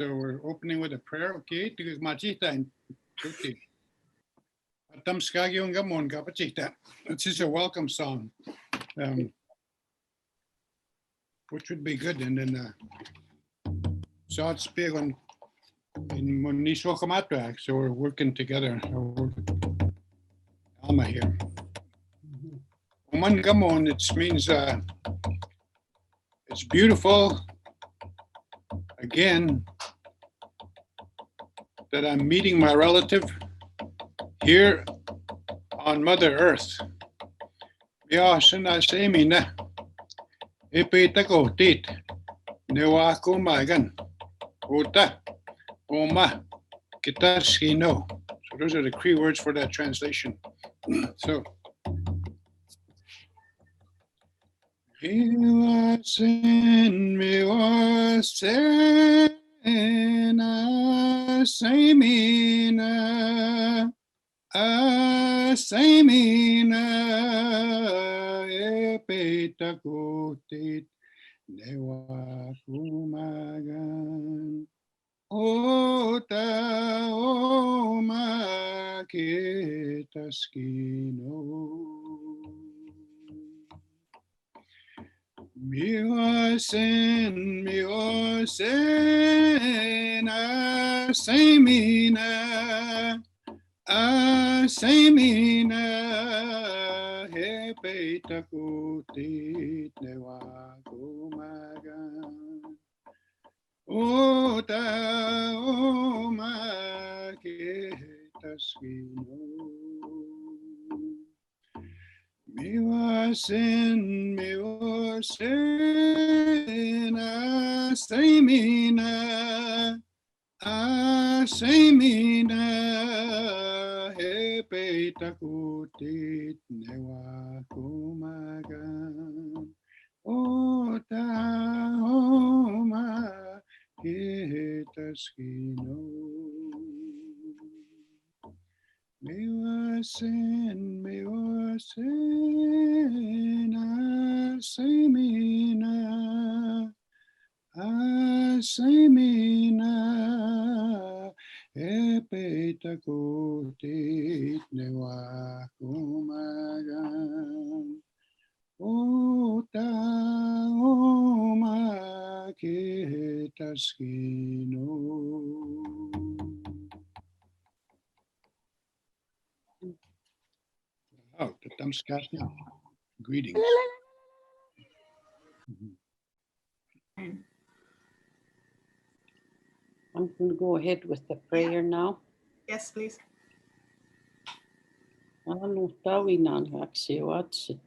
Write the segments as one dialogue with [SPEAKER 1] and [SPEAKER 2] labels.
[SPEAKER 1] So we're opening with a prayer. Okay, tigis machita. Okay. Atam skagyon gamon kapachita. It's just a welcome song, which would be good. And then so it's big on in Naytowhow. So we're working together. Alma here. Oman gamon, it means it's beautiful. Again, that I'm meeting my relative here on Mother Earth. Yasana semina epetako tit newako magan ota oma kitaskino. So those are the Cree words for that translation. So semina semina epetakotit newakumagan ota oma kitaskino miwasen semina semina hepetakotit newakumagan ota oma kitaskino miwasen semina semina hepetakotit newakumagan ota oma kitaskino miwasen semina semina epetakotit newakumagan ota oma kitaskino. Oh, the thumbscast now. Greetings.
[SPEAKER 2] I'm going to go ahead with the prayer now.
[SPEAKER 3] Yes, please.
[SPEAKER 2] Anu tawinan kaksiwatsit.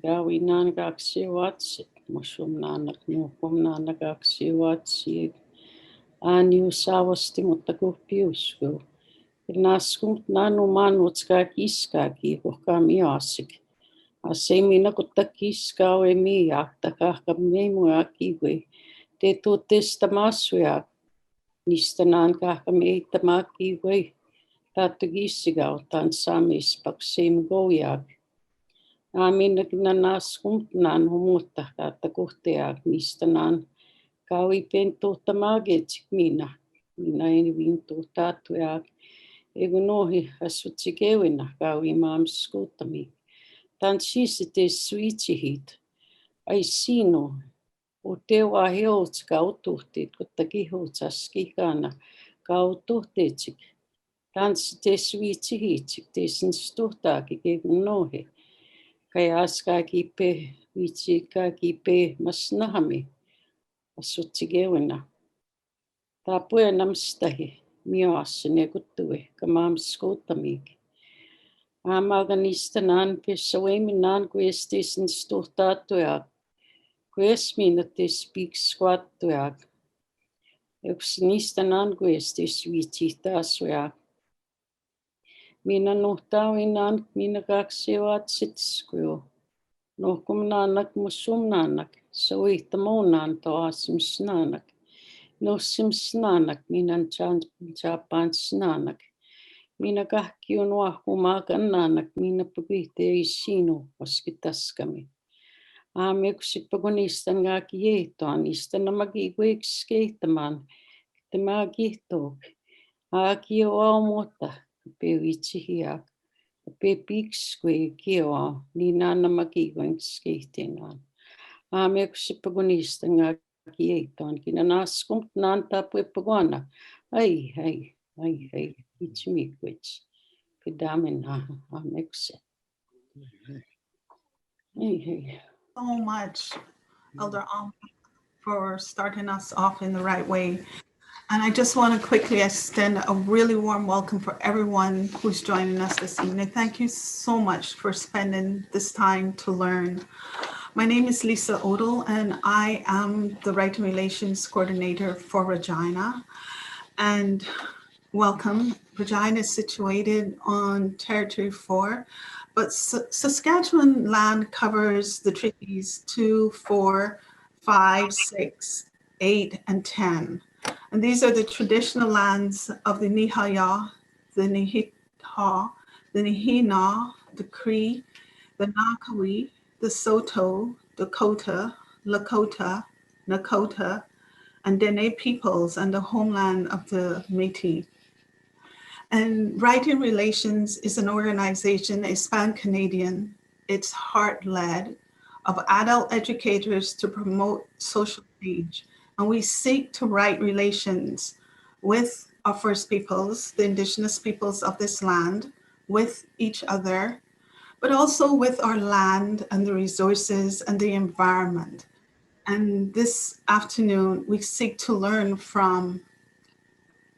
[SPEAKER 2] Gawinan kaksiwatsit. Musumnanak nukumnanak kaksiwatsit. Aniu savasti mutta kuhpiusku. Naskumt nanu manutska kiskaki kohkamiasik. Asemina kutta kiskawe miakta kahka memuakiwe. Te tuotesta masuja. Niistä naan kahka meitä makiwe. Tattu kisigautan samispakseen gojak. Minäkin naskumt naan humutta kautta kuhteak. Niistä naan kaui pentuutta magetsik minä. Minä en vintu tattujaak. Ego nohi asutsi kewina kaui maams skuuttami. Tan siiste suitsihit. Ai sino. O tewa heots kautuhtit, kutta kihutsas kikana kautuhtitsik. Tan siiste suitsihitsik, teisen stuhtaakin kegun nohi. Kai askaa kipe, vitsikaa kipe masnahami. Asutsi kewina. Tää puenamstahi. Miasen ja kuttui, kamaam skuuttamiik. Aamaga niistä naan pessa weimin naan kuestisen stuhtaattujaak. Kuesmiinatis piikskuattujaak. Yks niistä naan kuestis viitsihtaasujaak. Minä nuhtauin naan, minä kaksi vatsitskuju. Nuhkum naanak musum naanak, soihta muun naan toasim snaanak. Nossim snanak, minä Japan snanak. Minä kahkiun wahkumaakan naanak, minä pukihtei sinu vaskitaskami. Yksipä kun niistä ngaaki jeihtoa, niistä namakin kuiksi keihtämään. te magihtok. Aki o mota, pe wichihiak. Pe piksque kio, ni nana magiwang skating. Me kusipagunista nga kieton, kinanaskumt nanta puepaguana. Ay, ichimikwich. Kedamin mekse. Hey.
[SPEAKER 3] So much, Elder Alma, for starting us off in the right way. And I just want to quickly extend a really warm welcome for everyone who's joining us this evening. Thank you so much for spending this time to learn. My name is Lisa Odell, and I am the Right and Relations Coordinator for Regina. And welcome. Regina is situated on Territory 4, but Saskatchewan land covers the treaties 2, 4, 5, 6, 8, and 10. And these are the traditional lands of the Naytowhow, the Naytowhow, the Nahina, the Cree, the Nakawee, the Saulteaux, Dakota, Lakota, Nakota, and Dene peoples, and the homeland of the Métis. And Right in Relations is an organization, a Pan-Canadian, it's heart-led, of adult educators to promote social change. And we seek to right relations with our First Peoples, the Indigenous peoples of this land, with each other, but also with our land and the resources and the environment. And this afternoon, we seek to learn from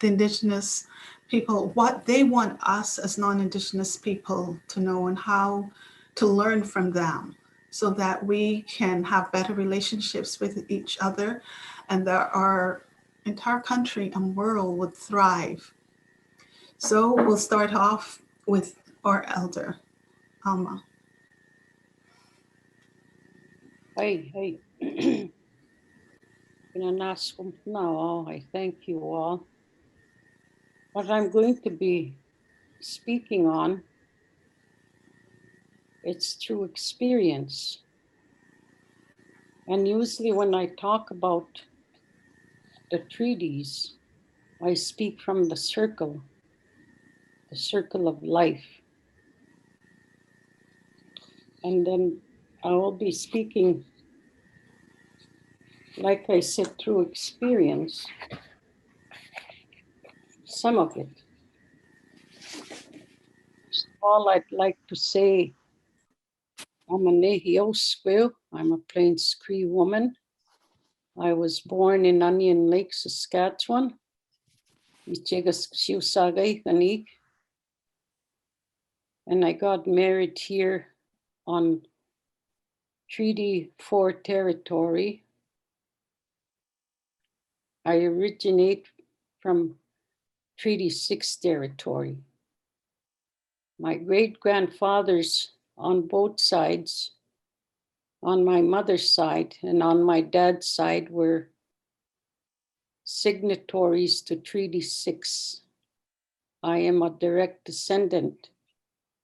[SPEAKER 3] the Indigenous people what they want us as non-Indigenous people to know and how to learn from them so that we can have better relationships with each other and that our entire country and world would thrive. So we'll start off with our elder, Alma.
[SPEAKER 2] Hey. Now, I thank you all. What I'm going to be speaking on, it's through experience. And usually when I talk about the treaties, I speak from the circle of life. And then I will be speaking, like I said, through experience, some of it. First of all, I'd like to say I'm a Naytowhow. I'm a Plains Cree woman. I was born in Onion Lake, Saskatchewan. And I got married here on Treaty 4 territory. I originate from Treaty 6 territory. My great-grandfathers on both sides, on my mother's side and on my dad's side, were signatories to Treaty 6. I am a direct descendant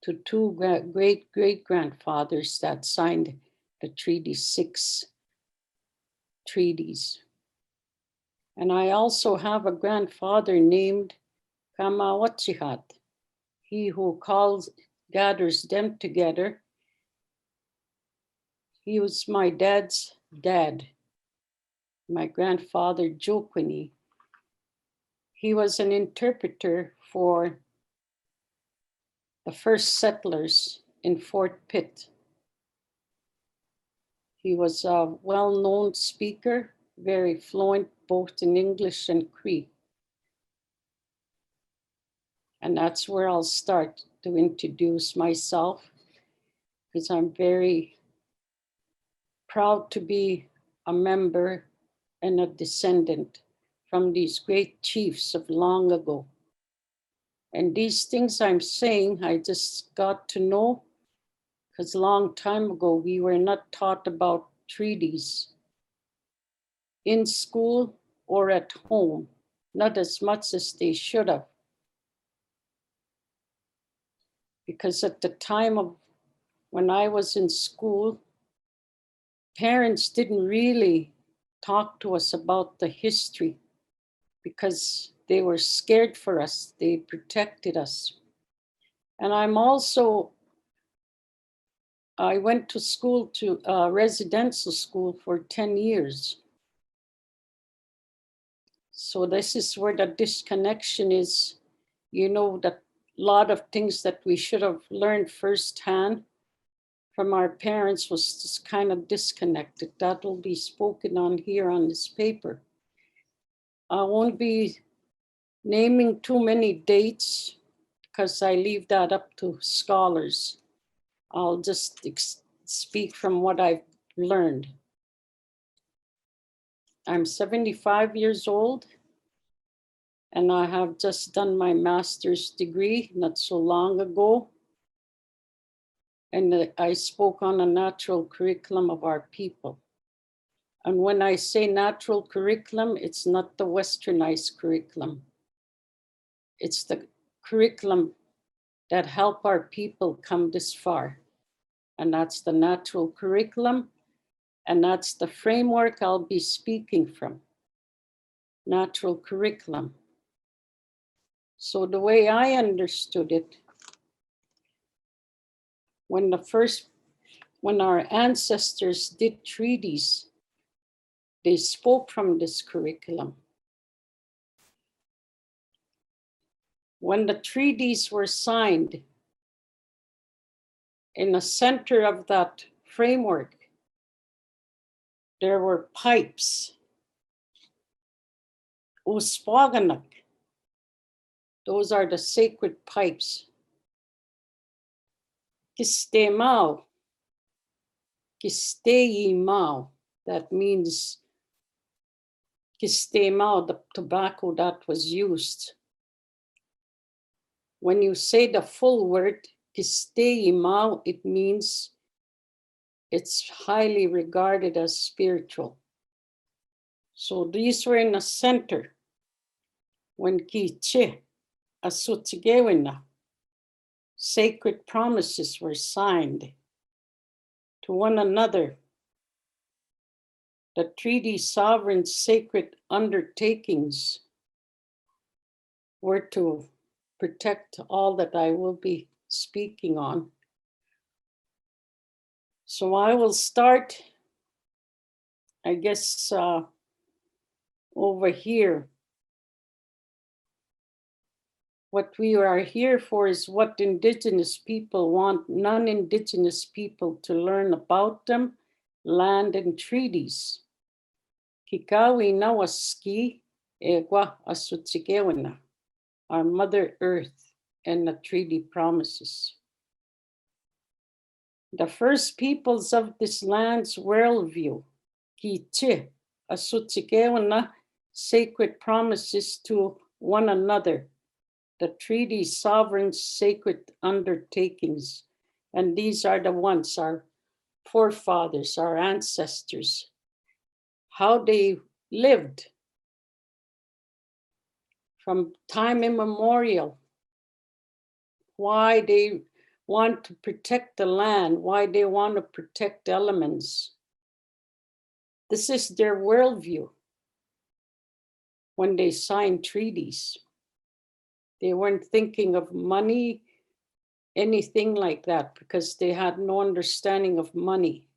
[SPEAKER 2] to two great-great-grandfathers that signed the Treaty 6 treaties. And I also have a grandfather named Kamawatchihat, he who gathers them together. He was my dad's dad, my grandfather Joquini. He was an interpreter for the first settlers in Fort Pitt. He was a well-known speaker, very fluent both in English and Cree. And that's where I'll start to introduce myself, because I'm very proud to be a member and a descendant from these great chiefs of long ago. And these things I'm saying, I just got to know because a long time ago, we were not taught about treaties in school or at home, not as much as they should have. Because at the time of when I was in school, parents didn't really talk to us about the history because they were scared for us. They protected us. And I went to school, to residential school for 10 years. So this is where the disconnection is, that a lot of things that we should have learned firsthand from our parents was just kind of disconnected. That will be spoken on here on this paper. I won't be naming too many dates because I leave that up to scholars. I'll just speak from what I've learned. I'm 75 years old, and I have just done my master's degree not so long ago. And I spoke on a natural curriculum of our people. And when I say natural curriculum, it's not the westernized curriculum. It's the curriculum that help our people come this far. And that's the natural curriculum. And that's the framework I'll be speaking from. Natural curriculum. So the way I understood it, when our ancestors did treaties, they spoke from this curriculum. When the treaties were signed, in the center of that framework, there were pipes. Uspaganak. Those are the sacred pipes. Kistemau. Kisteyimau. That means kistemau, the tobacco that was used. When you say the full word, kisteyimau, it means it's highly regarded as spiritual. So these were in the center. When kiche asutigewina, sacred promises were signed to one another. The treaty sovereign sacred undertakings were to protect all that I will be speaking on. So I will start, I guess, over here. What we are here for is what Indigenous people want non-Indigenous people to learn about them, land and treaties. Kikawi nawaski egwa asutsigewina, our Mother Earth and the treaty promises. The first peoples of this land's worldview, kiche asutsigewina, sacred promises to one another. The treaty sovereign sacred undertakings. And these are the ones, our forefathers, our ancestors, how they lived from time immemorial, why they want to protect the land, why they want to protect elements. This is their worldview when they signed treaties. They weren't thinking of money, anything like that, because they had no understanding of money.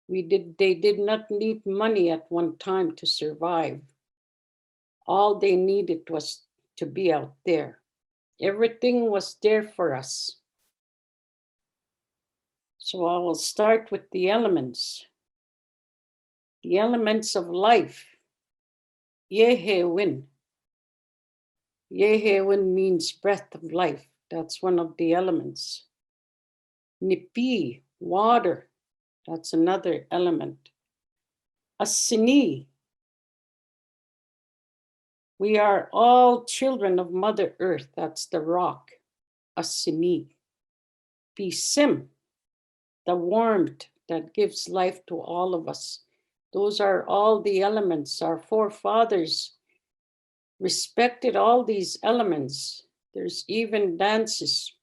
[SPEAKER 2] They did not need money at one time to survive. All they needed was to be out there. Everything was there for us. So I will start with the elements. The elements of life. Yehewin. Yehewin means breath of life. That's one of the elements. Nipi, water. That's another element. Asini. We are all children of Mother Earth. That's the rock. Asini. Pisim, the warmth that gives life to all of us. Those are all the elements. Our forefathers respected all these elements. There's even dances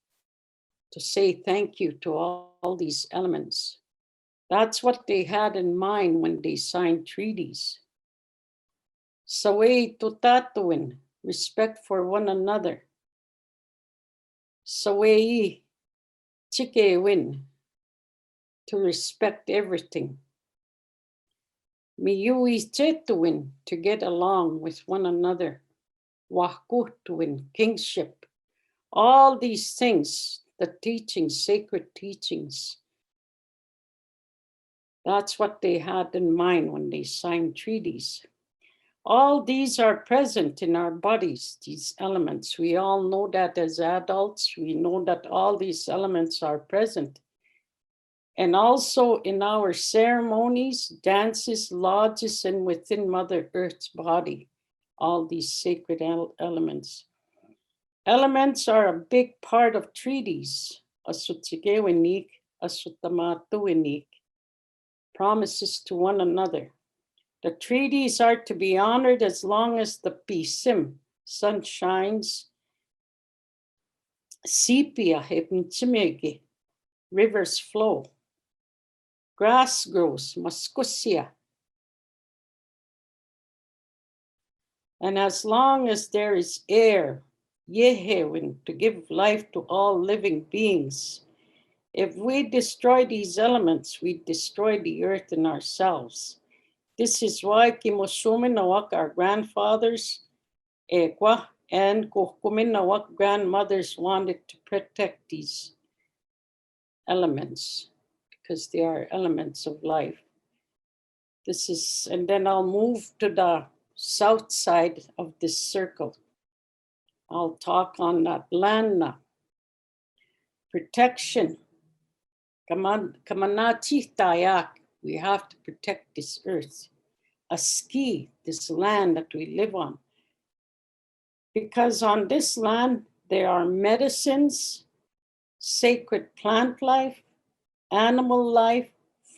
[SPEAKER 2] to say thank you to all these elements. That's what they had in mind when they signed treaties. Saway tutatuin, respect for one another. Saway chikewin, to respect everything. Miyui chetuin, to get along with one another. Wahkutuin, kingship. All these things, the teachings, sacred teachings, that's what they had in mind when they signed treaties. All these are present in our bodies, these elements. We all know that as adults. We know that all these elements are present. And also in our ceremonies, dances, lodges, and within Mother Earth's body, all these sacred elements. Elements are a big part of treaties. Asutigewinik, asutamatuinik, promises to one another. The treaties are to be honored as long as the pisim, sun shines, sepia hepnchimegi, rivers flow, grass grows, maskusia. And as long as there is air, yehewin, to give life to all living beings. If we destroy these elements, we destroy the earth and ourselves. This is why Kimosuminawak, our grandfathers, Ekwa, and Kukuminawak grandmothers wanted to protect these elements because they are elements of life. This is, and then I'll move to the south side of this circle. I'll talk on that land now. Protection. Kamanati Tayak. We have to protect this earth. Aski, this land that we live on. Because on this land, there are medicines, sacred plant life, animal life,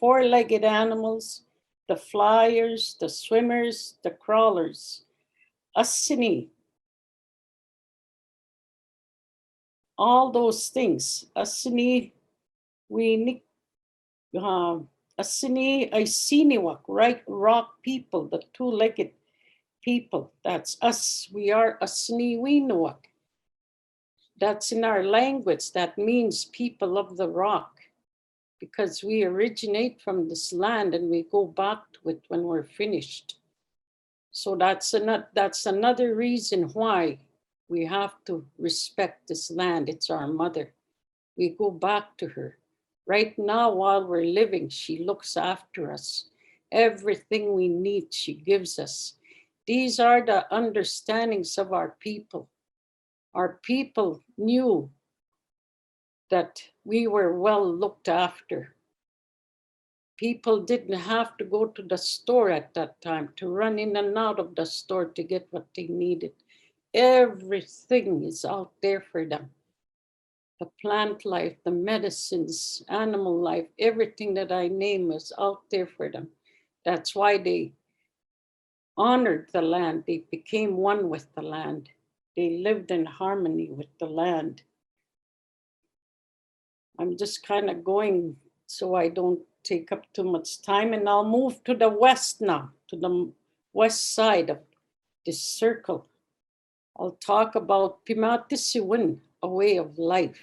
[SPEAKER 2] four-legged animals, the flyers, the swimmers, the crawlers. Asini. All those things. Asini, we Asini, Isiniwak, right? Rock people, the two-legged people. That's us. We are Asiniwinuak. That's in our language. That means people of the rock, because we originate from this land and we go back to it when we're finished. So that's another reason why we have to respect this land. It's our mother. We go back to her. Right now, while we're living, she looks after us. Everything we need, she gives us. These are the understandings of our people. Our people knew that we were well looked after. People didn't have to go to the store at that time, to run in and out of the store to get what they needed. Everything is out there for them. The plant life, the medicines, animal life, everything that I name is out there for them. That's why they honored the land. They became one with the land. They lived in harmony with the land. I'm just kind of going so I don't take up too much time, and I'll move to the west now, to the west side of this circle. I'll talk about Pimatisiwin, a way of life.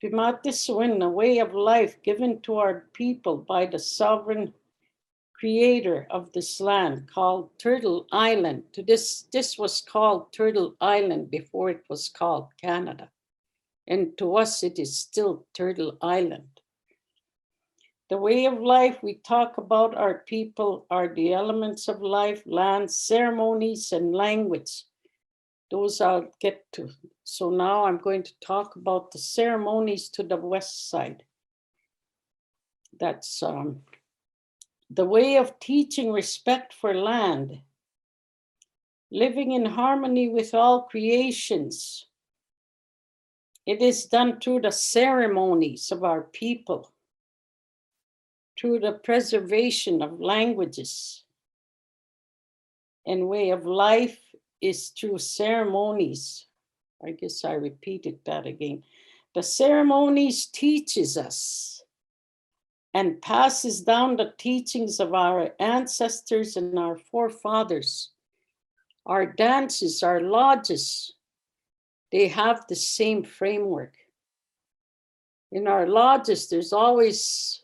[SPEAKER 2] Pimatisiwin, a way of life given to our people by the sovereign creator of this land, called Turtle Island. This was called Turtle Island before it was called Canada. And to us, it is still Turtle Island. The way of life we talk about our people are the elements of life, land, ceremonies, and language. Those I'll get to. So now I'm going to talk about the ceremonies to the west side. That's the way of teaching respect for land, living in harmony with all creations. It is done through the ceremonies of our people, through the preservation of languages. And way of life is through ceremonies. I guess I repeated that again. The ceremonies teaches us and passes down the teachings of our ancestors and our forefathers. Our dances, our lodges, they have the same framework. In our lodges, there's always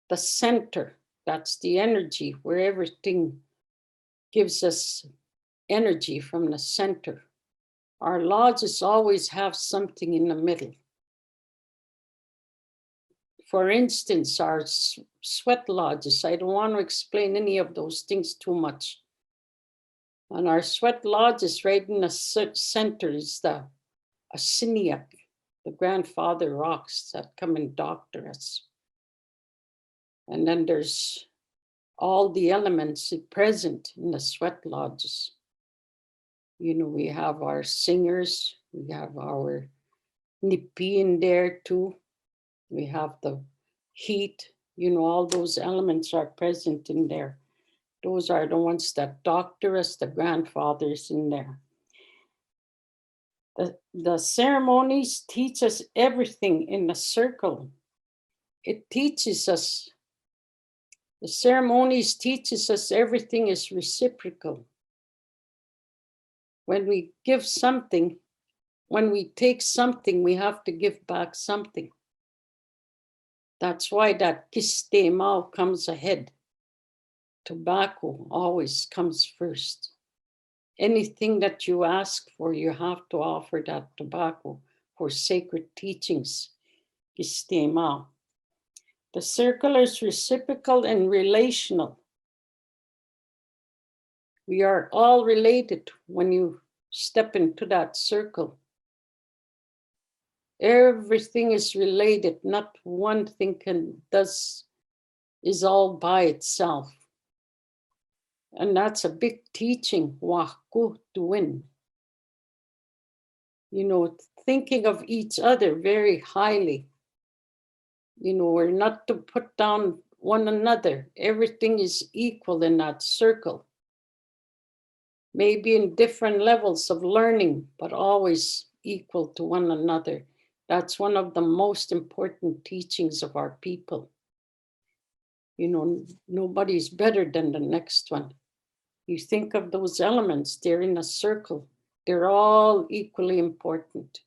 [SPEAKER 2] the center. That's the energy where everything gives us energy from the center. Our lodges always have something in the middle. For instance, our sweat lodges, I don't want to explain any of those things too much. And our sweat lodges right in the center is the Asiniak, the grandfather rocks that come and doctor us. And then there's all the elements present in the sweat lodges. You know, we have our singers, we have our nipi in there too. We have the heat, you know, all those elements are present in there. Those are the ones that doctor us, the grandfathers in there. The ceremonies teach us everything in the circle. It teaches us, the ceremonies teaches us everything is reciprocal. When we give something, when we take something, we have to give back something. That's why that kistema comes ahead. Tobacco always comes first. Anything that you ask for, you have to offer that tobacco for sacred teachings. Kistema. The circle is reciprocal and relational. We are all related when you step into that circle. Everything is related, not one thing is all by itself. And that's a big teaching, Eagle-Kequahtooway. You know, thinking of each other very highly. You know, we're not to put down one another. Everything is equal in that circle. Maybe in different levels of learning, but always equal to one another. That's one of the most important teachings of our people. You know, nobody's better than the next one. You think of those elements, they're in a circle. They're all equally important.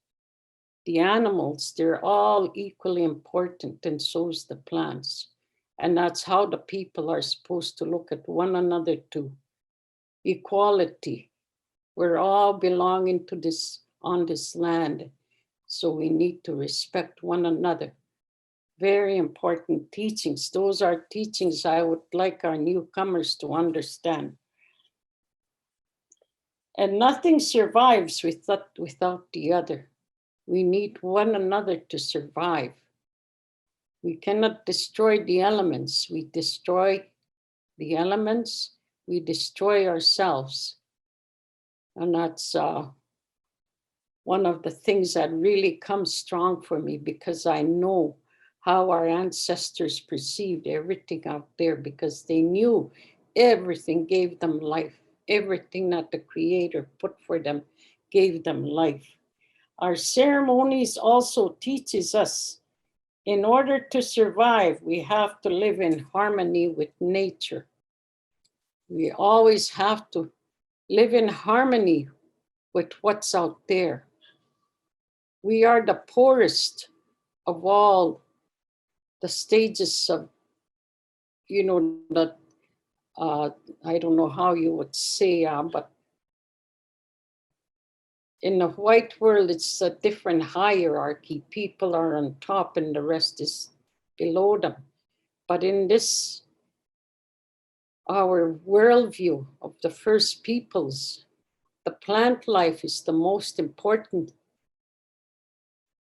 [SPEAKER 2] The animals, they're all equally important, and so is the plants. And that's how the people are supposed to look at one another too. Equality. We're all belonging to this, on this land. So we need to respect one another. Very important teachings. Those are teachings I would like our newcomers to understand. And nothing survives without the other. We need one another to survive. We cannot destroy the elements. We destroy the elements, we destroy ourselves. And that's one of the things that really comes strong for me, because I know how our ancestors perceived everything out there, because they knew everything gave them life. Everything that the Creator put for them gave them life. Our ceremonies also teaches us, in order to survive, we have to live in harmony with nature. We always have to live in harmony with what's out there. We are the poorest of all the stages of, you know, the, I don't know how you would say, but in the white world, it's a different hierarchy. People are on top and the rest is below them. But in this, our worldview of the first peoples, the plant life is the most important,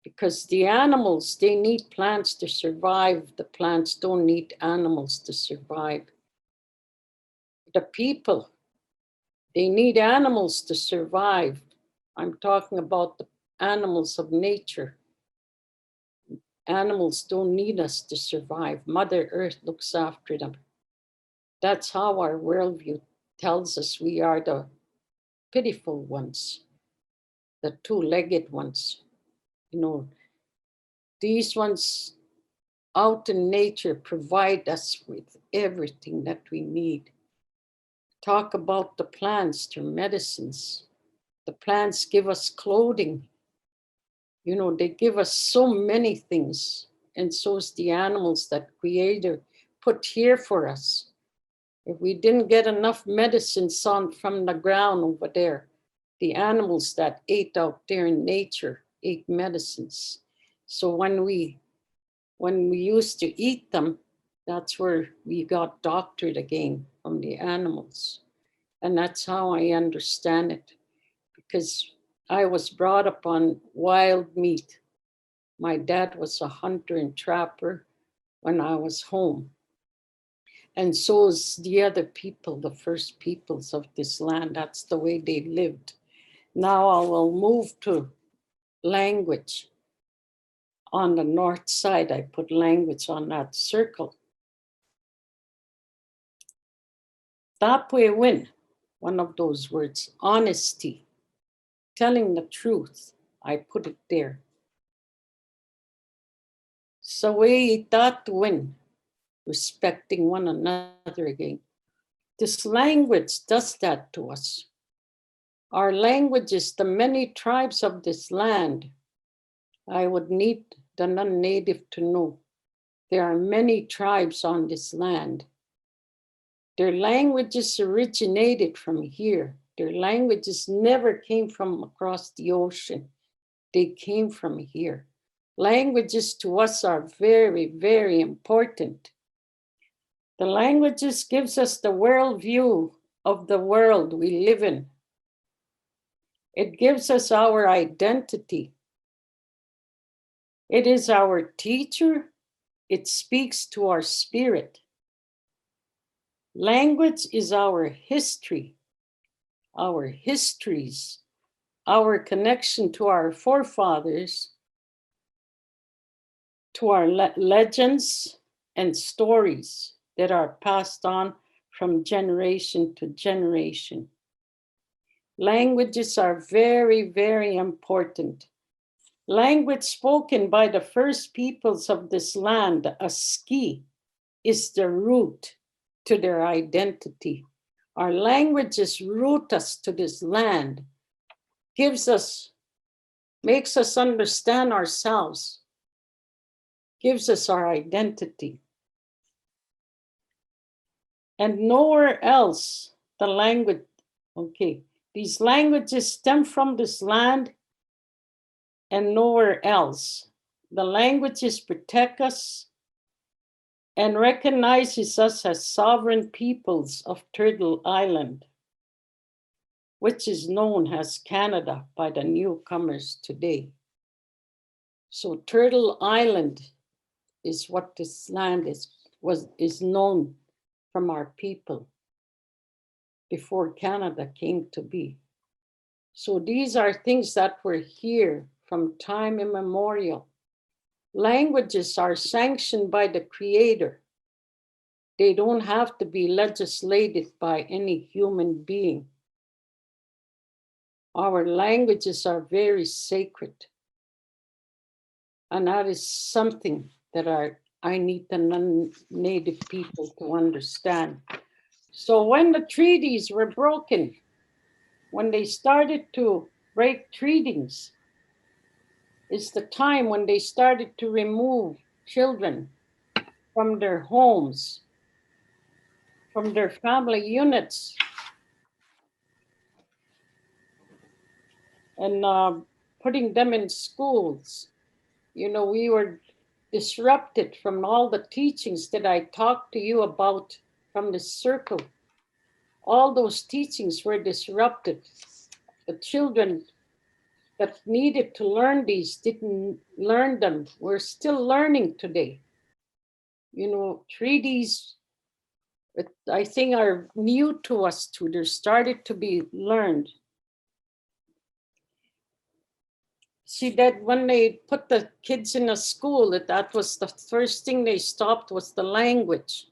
[SPEAKER 2] because the animals, they need plants to survive. The plants don't need animals to survive. The people, they need animals to survive. I'm talking about the animals of nature. Animals don't need us to survive. Mother Earth looks after them. That's how our worldview tells us we are the pitiful ones, the two-legged ones. You know, these ones, out in nature provide us with everything that we need. Talk about the plants, their medicines. The plants give us clothing. You know, they give us so many things. And so is the animals that Creator put here for us. If we didn't get enough medicines on from the ground over there, the animals that ate out there in nature ate medicines. So when we used to eat them, that's where we got doctored again from the animals. And that's how I understand it, because I was brought up on wild meat. My dad was a hunter and trapper when I was home. And so is the other people, the first peoples of this land. That's the way they lived. Now I will move to language. On the north side, I put language on that circle. Tapwe win, one of those words, honesty, telling the truth. I put it there. Sawe that win, respecting one another again. This language does that to us. Our languages, the many tribes of this land, I would need the non-native to know there are many tribes on this land. Their languages originated from here. Their languages never came from across the ocean. They came from here. Languages to us are very, very important. The languages gives us the world view of the world we live in. It gives us our identity. It is our teacher. It speaks to our spirit. Language is our history, our histories, our connection to our forefathers, to our legends and stories that are passed on from generation to generation. Languages are very, very important. Language spoken by the first peoples of this land, a ski, is the root to their identity. Our languages root us to this land, makes us understand ourselves, gives us our identity. And nowhere else the language, these languages stem from this land and nowhere else. The languages protect us and recognizes us as sovereign peoples of Turtle Island, which is known as Canada by the newcomers today. So Turtle Island is what this land is known from our people before Canada came to be. So these are things that were here from time immemorial. Languages are sanctioned by the Creator. They don't have to be legislated by any human being. Our languages are very sacred. And that is something that I need the non-native people to understand. So when the treaties were broken, when they started to break treaties, is the time when they started to remove children from their homes, from their family units, and putting them in schools. You know, we were disrupted from all the teachings that I talked to you about from the circle. All those teachings were disrupted. The children that needed to learn these didn't learn them. We're still learning today. You know, treaties, I think, are new to us too. They're started to be learned. See, that when they put the kids in a school, that was the first thing they stopped was the language.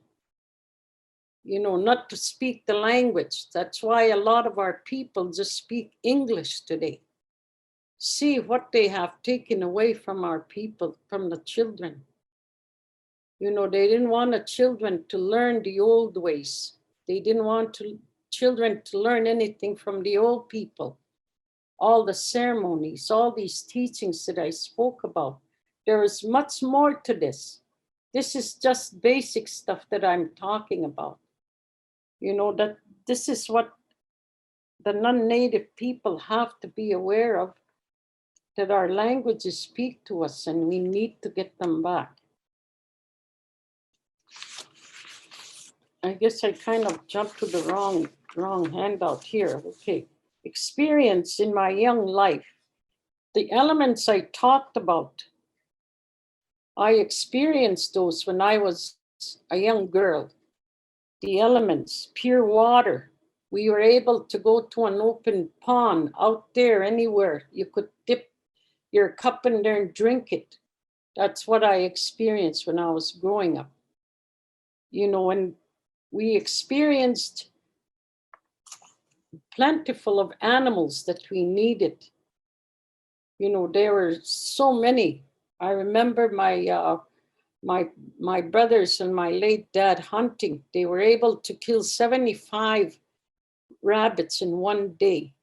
[SPEAKER 2] You know, not to speak the language. That's why a lot of our people just speak English today. See what they have taken away from our people, from the children. You know, they didn't want the children to learn the old ways. They didn't want children to learn anything from the old people. All the ceremonies, all these teachings that I spoke about. There is much more to this. This is just basic stuff that I'm talking about. You know, that this is what the non-native people have to be aware of, that our languages speak to us and we need to get them back. I guess I kind of jumped to the wrong handout here. Okay. Experience in my young life. The elements I talked about, I experienced those when I was a young girl. The elements, pure water. We were able to go to an open pond out there anywhere. You could dip your cup in there and drink it. That's what I experienced when I was growing up. You know, and we experienced plentiful of animals that we needed. You know, there were so many. I remember my brothers and my late dad hunting. They were able to kill 75 rabbits in one day.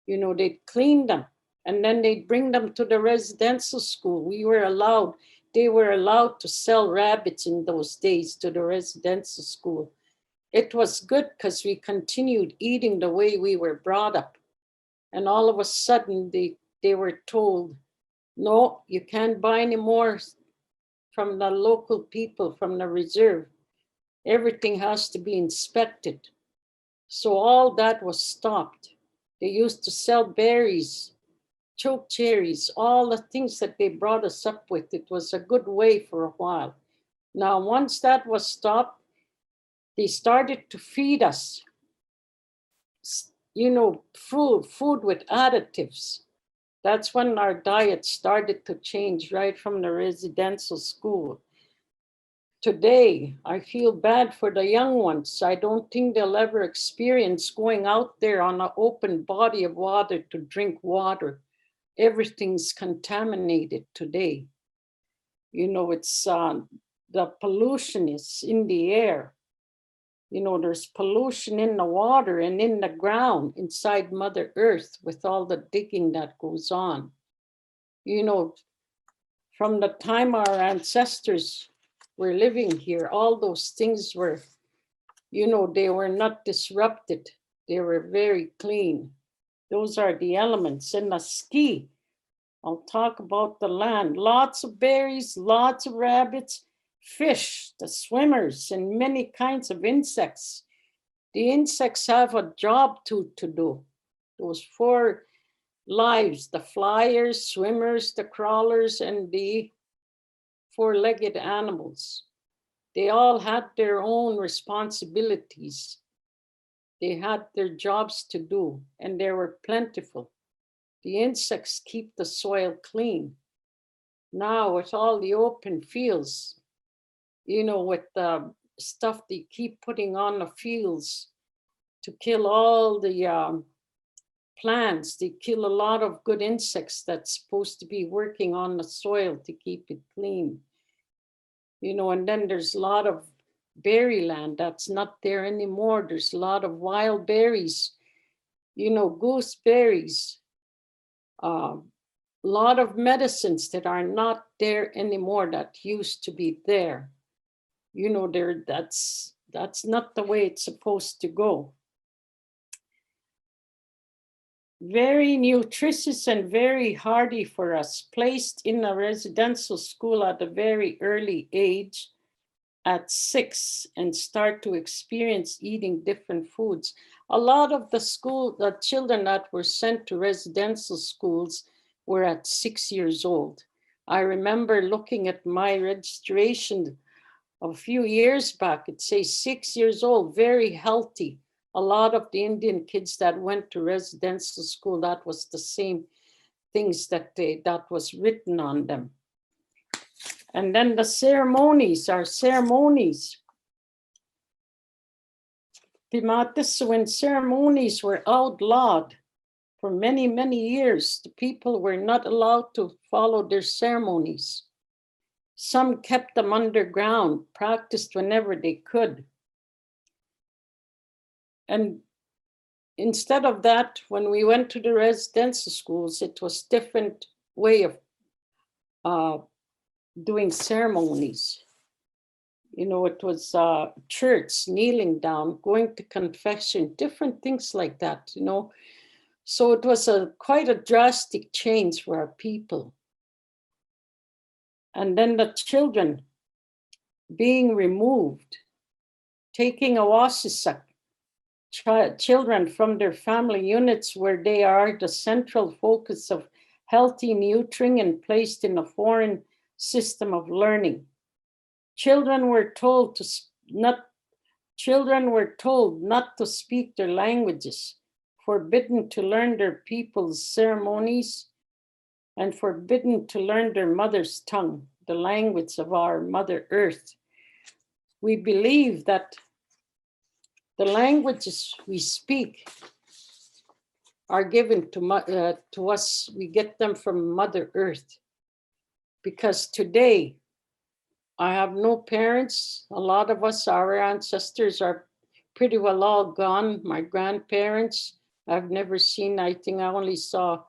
[SPEAKER 2] You know, they'd clean them and then they'd bring them to the residential school. They were allowed to sell rabbits in those days to the residential school. It was good because we continued eating the way we were brought up. And all of a sudden they were told, no, you can't buy any more from the local people, from the reserve. Everything has to be inspected. So all that was stopped. They used to sell berries, choke cherries, all the things that they brought us up with. It was a good way for a while. Now, once that was stopped, they started to feed us, you know, food with additives. That's when our diet started to change right from the residential school. Today, I feel bad for the young ones. I don't think they'll ever experience going out there on an open body of water to drink water. Everything's contaminated today. You know, it's the pollution is in the air. You know, there's pollution in the water and in the ground inside Mother Earth with all the digging that goes on. You know, from the time our ancestors were living here, all those things were, you know, they were not disrupted. They were very clean. Those are the elements. In the ski, I'll talk about the land. Lots of berries, lots of rabbits, fish, the swimmers, and many kinds of insects. The insects have a job to do. Those 4 lives, the flyers, swimmers, the crawlers, and the 4-legged animals. They all had their own responsibilities. They had their jobs to do, and they were plentiful. The insects keep the soil clean. Now with all the open fields, you know, with the stuff they keep putting on the fields to kill all the plants, they kill a lot of good insects that's supposed to be working on the soil to keep it clean. You know, and then there's a lot of berry land that's not there anymore. There's a lot of wild berries, you know, gooseberries, a lot of medicines that are not there anymore that used to be there. You know, that's not the way it's supposed to go. Very nutritious and very hardy for us, placed in a residential school at a very early age, at 6, and start to experience eating different foods. A lot of the children that were sent to residential schools were at 6 years old. I remember looking at my registration a few years back. It says 6 years old, very healthy. A lot of the Indian kids that went to residential school, that was the same things that was written on them. And then the ceremonies, our ceremonies. Pimatis, when ceremonies were outlawed for many, many years, the people were not allowed to follow their ceremonies. Some kept them underground, practiced whenever they could. And instead of that, when we went to the residential schools, it was different way of doing ceremonies. You know, it was church, kneeling down, going to confession, different things like that, you know. So it was quite a drastic change for our people. And then the children being removed, taking Awasisak children from their family units where they are the central focus of healthy nurturing and placed in a foreign system of learning. Children were told not to speak their languages, forbidden to learn their people's ceremonies, and forbidden to learn their mother's tongue, the language of our Mother Earth. We believe that the languages we speak are given to us. We get them from Mother Earth. Because today, I have no parents. A lot of us, our ancestors are pretty well all gone. My grandparents, I've never seen, I think I only saw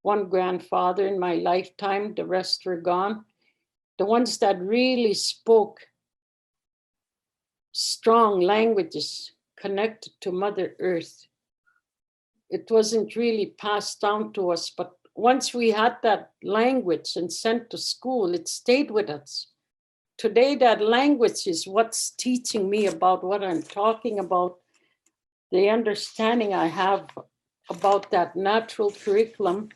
[SPEAKER 2] one grandfather in my lifetime. The rest were gone. The ones that really spoke strong languages connected to Mother Earth. It wasn't really passed down to us, but once we had that language and sent to school, it stayed with us. Today, that language is what's teaching me about what I'm talking about, the understanding I have about that natural curriculum.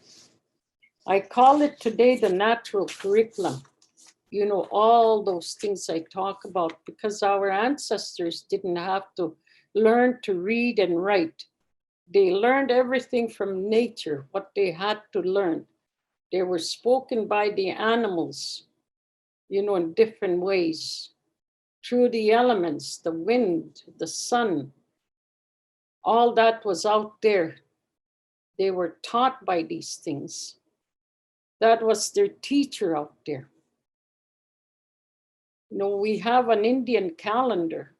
[SPEAKER 2] I call it today the natural curriculum. You know, all those things I talk about, because our ancestors didn't have to learn to read and write. They learned everything from nature, what they had to learn. They were spoken by the animals, you know, in different ways, through the elements, the wind, the sun. All that was out there. They were taught by these things. That was their teacher out there. You know, we have an Indian calendar,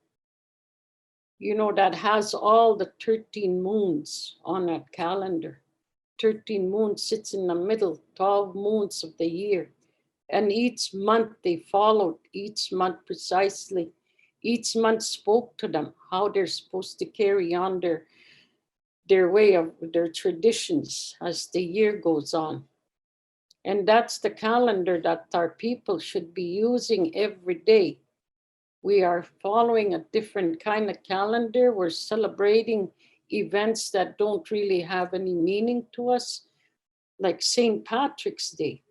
[SPEAKER 2] you know, that has all the 13 moons on that calendar. 13 moons sits in the middle, 12 moons of the year. And each month they followed, each month precisely. Each month spoke to them how they're supposed to carry on their way of their traditions as the year goes on. And that's the calendar that our people should be using every day. We are following a different kind of calendar. We're celebrating events that don't really have any meaning to us, like St. Patrick's Day.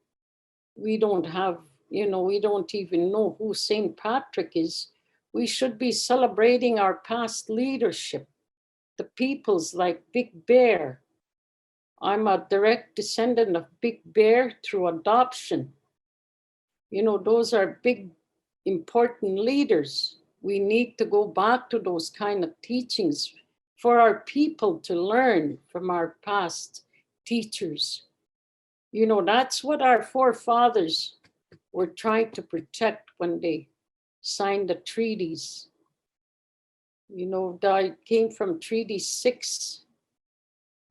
[SPEAKER 2] We don't have, you know, we don't even know who St. Patrick is. We should be celebrating our past leadership, the peoples like Big Bear. I'm a direct descendant of Big Bear through adoption. You know, those are big, important leaders. We need to go back to those kind of teachings for our people to learn from our past teachers. You know, that's what our forefathers were trying to protect when they signed the treaties. You know, I came from Treaty 6.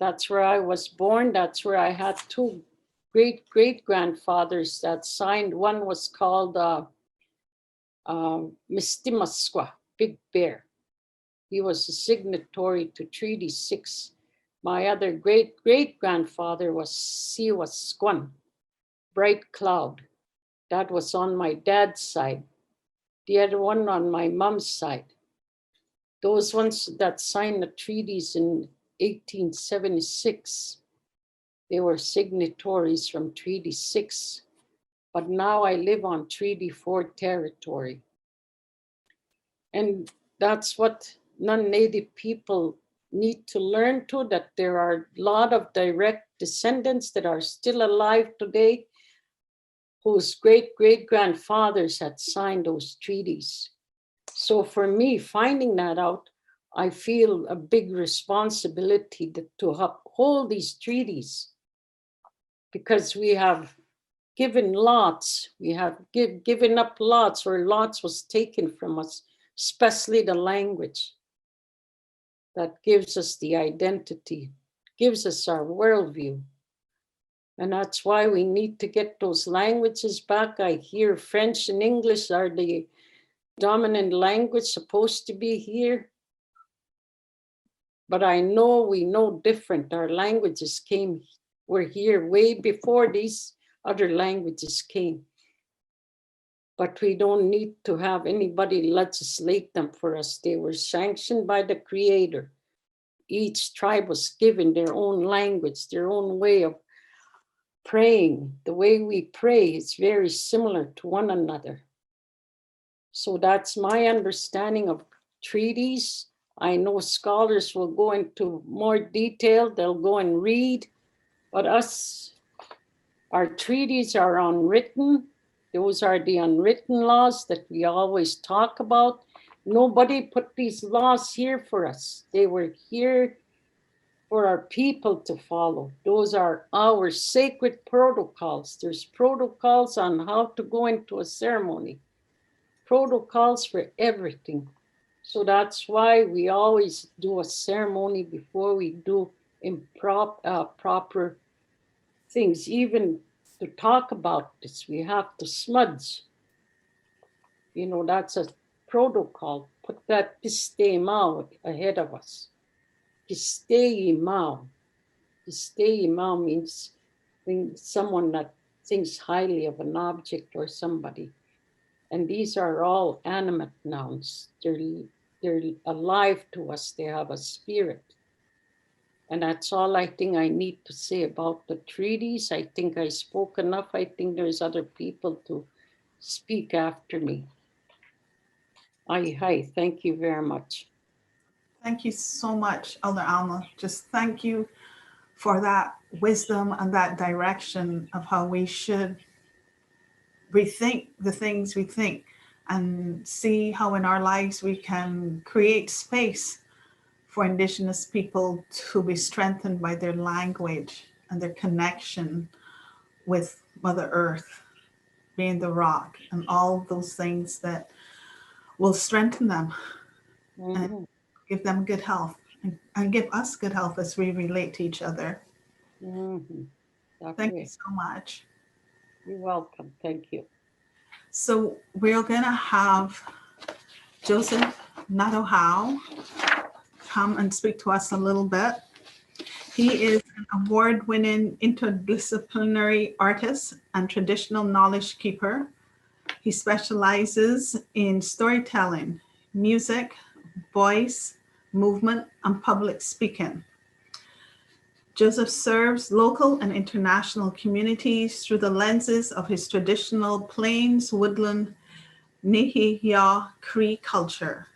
[SPEAKER 2] That's where I was born. That's where I had two great-great-grandfathers that signed. One was called Mistimasqua, Big Bear. He was a signatory to Treaty 6. My other great-great-grandfather was Siwasquan, Bright Cloud. That was on my dad's side. The other one on my mom's side. Those ones that signed the treaties in 1876, they were signatories from Treaty 6, but now I live on Treaty 4 territory. And that's what non-native people need to learn too, that there are a lot of direct descendants that are still alive today whose great-great-grandfathers had signed those treaties. So for me, finding that out, I feel a big responsibility to uphold these treaties, because we have given lots. We have given up lots, or lots was taken from us, especially the language that gives us the identity, gives us our worldview. And that's why we need to get those languages back. I hear French and English are the dominant language supposed to be here. But I know we know different. Our languages were here way before these other languages came. But we don't need to have anybody legislate them for us. They were sanctioned by the Creator. Each tribe was given their own language, their own way of praying. The way we pray is very similar to one another. So that's my understanding of treaties. I know scholars will go into more detail. They'll go and read. But our treaties are unwritten. Those are the unwritten laws that we always talk about. Nobody put these laws here for us. They were here for our people to follow. Those are our sacred protocols. There's protocols on how to go into a ceremony, protocols for everything. So that's why we always do a ceremony before we do proper things. Even to talk about this, we have to smudge. You know, that's a protocol. Put that pistema ahead of us. Pistema. Pistema means someone that thinks highly of an object or somebody. And these are all animate nouns. They're alive to us. They have a spirit. And that's all I think I need to say about the treaties. I think I spoke enough. I think there's other people to speak after me. Hi, thank you very much.
[SPEAKER 3] Thank you so much, Elder Alma. Just thank you for that wisdom and that direction of how we should rethink the things we think and see how in our lives we can create space for Indigenous people to be strengthened by their language and their connection with Mother Earth, being the rock, and all those things that will strengthen them and give them good health and give us good health as we relate to each other. Thank you so much.
[SPEAKER 2] You're welcome. Thank you.
[SPEAKER 3] So we're going to have Joseph Naytowhow come and speak to us a little bit. He is an award-winning interdisciplinary artist and traditional knowledge keeper. He specializes in storytelling, music, voice, movement, and public speaking. Joseph serves local and international communities through the lenses of his traditional plains, woodland, Naytowhow Cree culture.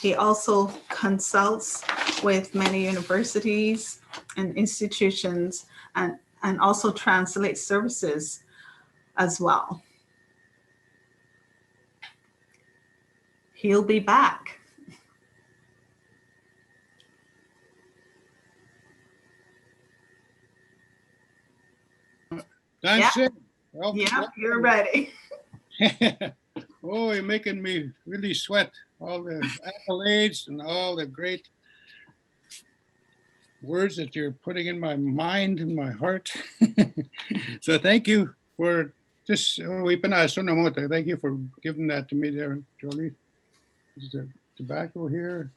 [SPEAKER 3] He also consults with many universities and institutions and also translates services as well. He'll be back.
[SPEAKER 1] That's it.
[SPEAKER 3] Yeah, you're ready.
[SPEAKER 1] Oh, you're making me really sweat. All the accolades and all the great words that you're putting in my mind and my heart. So thank you for this. Thank you for giving that to me there, Jolie. There's the tobacco here.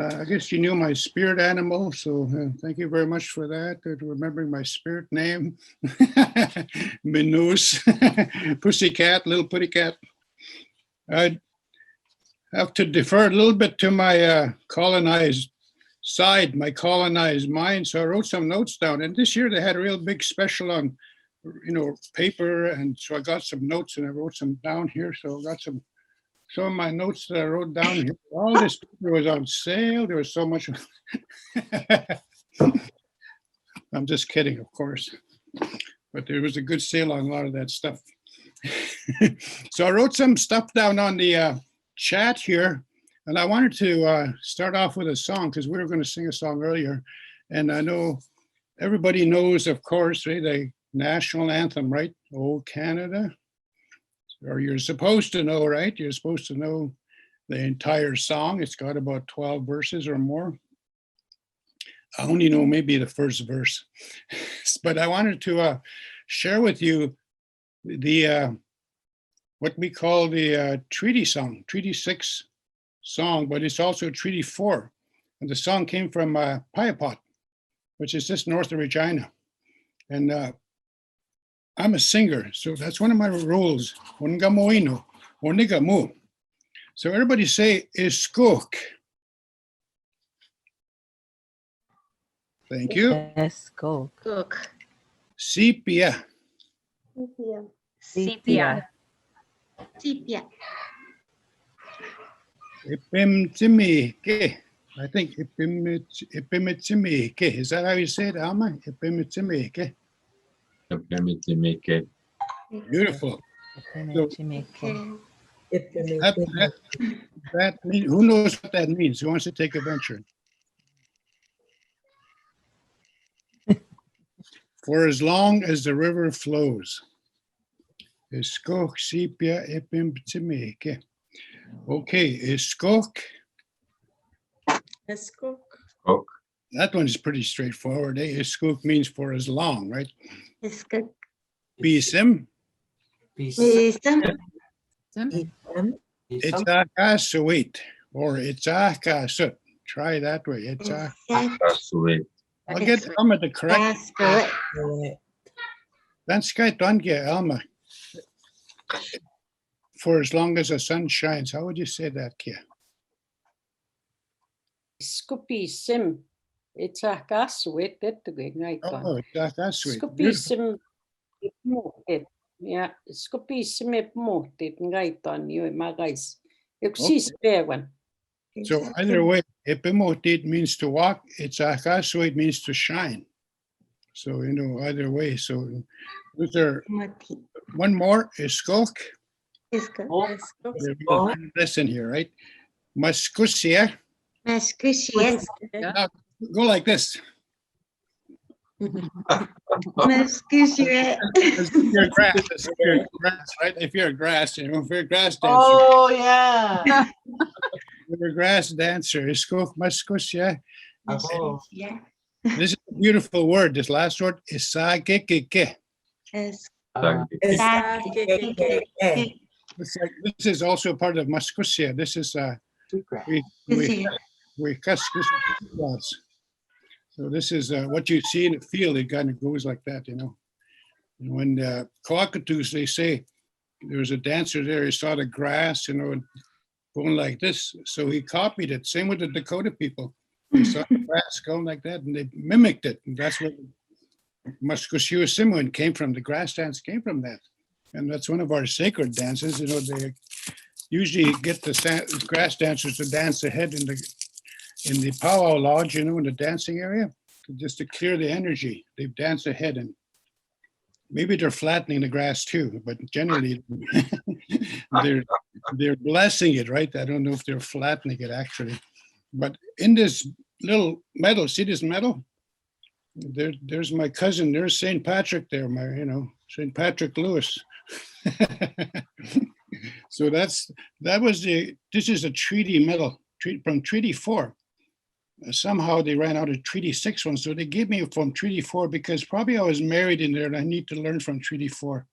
[SPEAKER 1] I guess you knew my spirit animal, so thank you very much for that, remembering my spirit name. Minus, pussycat, little putty cat. I have to defer a little bit to my colonized side, my colonized mind, so I wrote some notes down. And this year they had a real big special on, paper, and so I got some notes and I wrote some down here. So I got some of my notes that I wrote down here. All this paper was on sale. There was so much. I'm just kidding, of course. But there was a good sale on a lot of that stuff. So I wrote some stuff down on the chat here. And I wanted to start off with a song because we were going to sing a song earlier. And I know everybody knows, of course, the national anthem, right? Oh, Canada. Or you're supposed to know, right? You're supposed to know the entire song. It's got about 12 verses or more. I only know maybe the first verse, but I wanted to share with you the what we call the Treaty song, Treaty 6 song, but it's also Treaty 4. And the song came from Piapot, which is just north of Regina. And I'm a singer, so that's one of my rules. Ongamoino, onigamu. So everybody say iskuk. Thank you.
[SPEAKER 4] Let's go.
[SPEAKER 5] Cook.
[SPEAKER 1] Sepia.
[SPEAKER 5] Sepia. Sepia.
[SPEAKER 1] Ipimtimike. I think ipimitimike. Is that how you say it, Alma? Ipimitimike.
[SPEAKER 6] Pemmican.
[SPEAKER 1] Beautiful.
[SPEAKER 4] Pemmican.
[SPEAKER 1] That mean, who knows what that means? Who wants to take a venture? For as long as the river flows. Iskok sepia ipimtimike. Okay, iskok.
[SPEAKER 6] Cook.
[SPEAKER 1] That one's pretty straightforward. Eh? Iskok means for as long, right?
[SPEAKER 5] It's good.
[SPEAKER 1] Bisim.
[SPEAKER 5] Wisdom.
[SPEAKER 1] It's akasuit or it's akasut. Try that way. It's a.
[SPEAKER 6] Sweet.
[SPEAKER 1] I'll get Alma to correct.
[SPEAKER 5] That's good.
[SPEAKER 1] That's good, Alma. For as long as the sun shines. How would you say that, Kia?
[SPEAKER 2] Scoopy sim. It's a gaswit that the night.
[SPEAKER 1] Oh, it's akasuit.
[SPEAKER 2] Scoopy sim. Yeah, Scoopy sim it moted right on you, my guys. You see, spare one.
[SPEAKER 1] So either way, epimotit means to walk. It's akasuit means to shine. So, you know, either way. So those are one more is skok.
[SPEAKER 5] It's good.
[SPEAKER 1] Listen here, right? Muscusia.
[SPEAKER 5] Mascusius.
[SPEAKER 1] Now, go like this.
[SPEAKER 5] Mascusius.
[SPEAKER 1] If you're grass, right? If you're a grass, you know, if you're a grass dancer,
[SPEAKER 4] Oh, yeah.
[SPEAKER 1] if you're a grass dancer, is skok muscusia.
[SPEAKER 5] Yeah.
[SPEAKER 1] This is a beautiful word. This last word is sagekeke.
[SPEAKER 5] It's
[SPEAKER 1] It's like, this is also part of muscusia. This is we cuss. So this is what you see and feel. It kind of goes like that, you know. And when cockatoos, they say there was a dancer there. He saw the grass, you know, going like this. So he copied it. Same with the Dakota people. They saw the grass going like that, and they mimicked it. And that's what Muscusiuasimuin came from. The grass dance came from that. And that's one of our sacred dances. You know, they usually get the grass dancers to dance ahead in the powwow lodge, you know, in the dancing area, just to clear the energy. They dance ahead, and maybe they're flattening the grass too, but generally they're blessing it, right? I don't know if they're flattening it actually. But in this little medal, see this medal? There's my cousin. There's St. Patrick there, St. Patrick Lewis. So this is a treaty medal from Treaty 4. Somehow they ran out of Treaty 6 one, so they gave me from Treaty 4 because probably I was married in there and I need to learn from Treaty 4.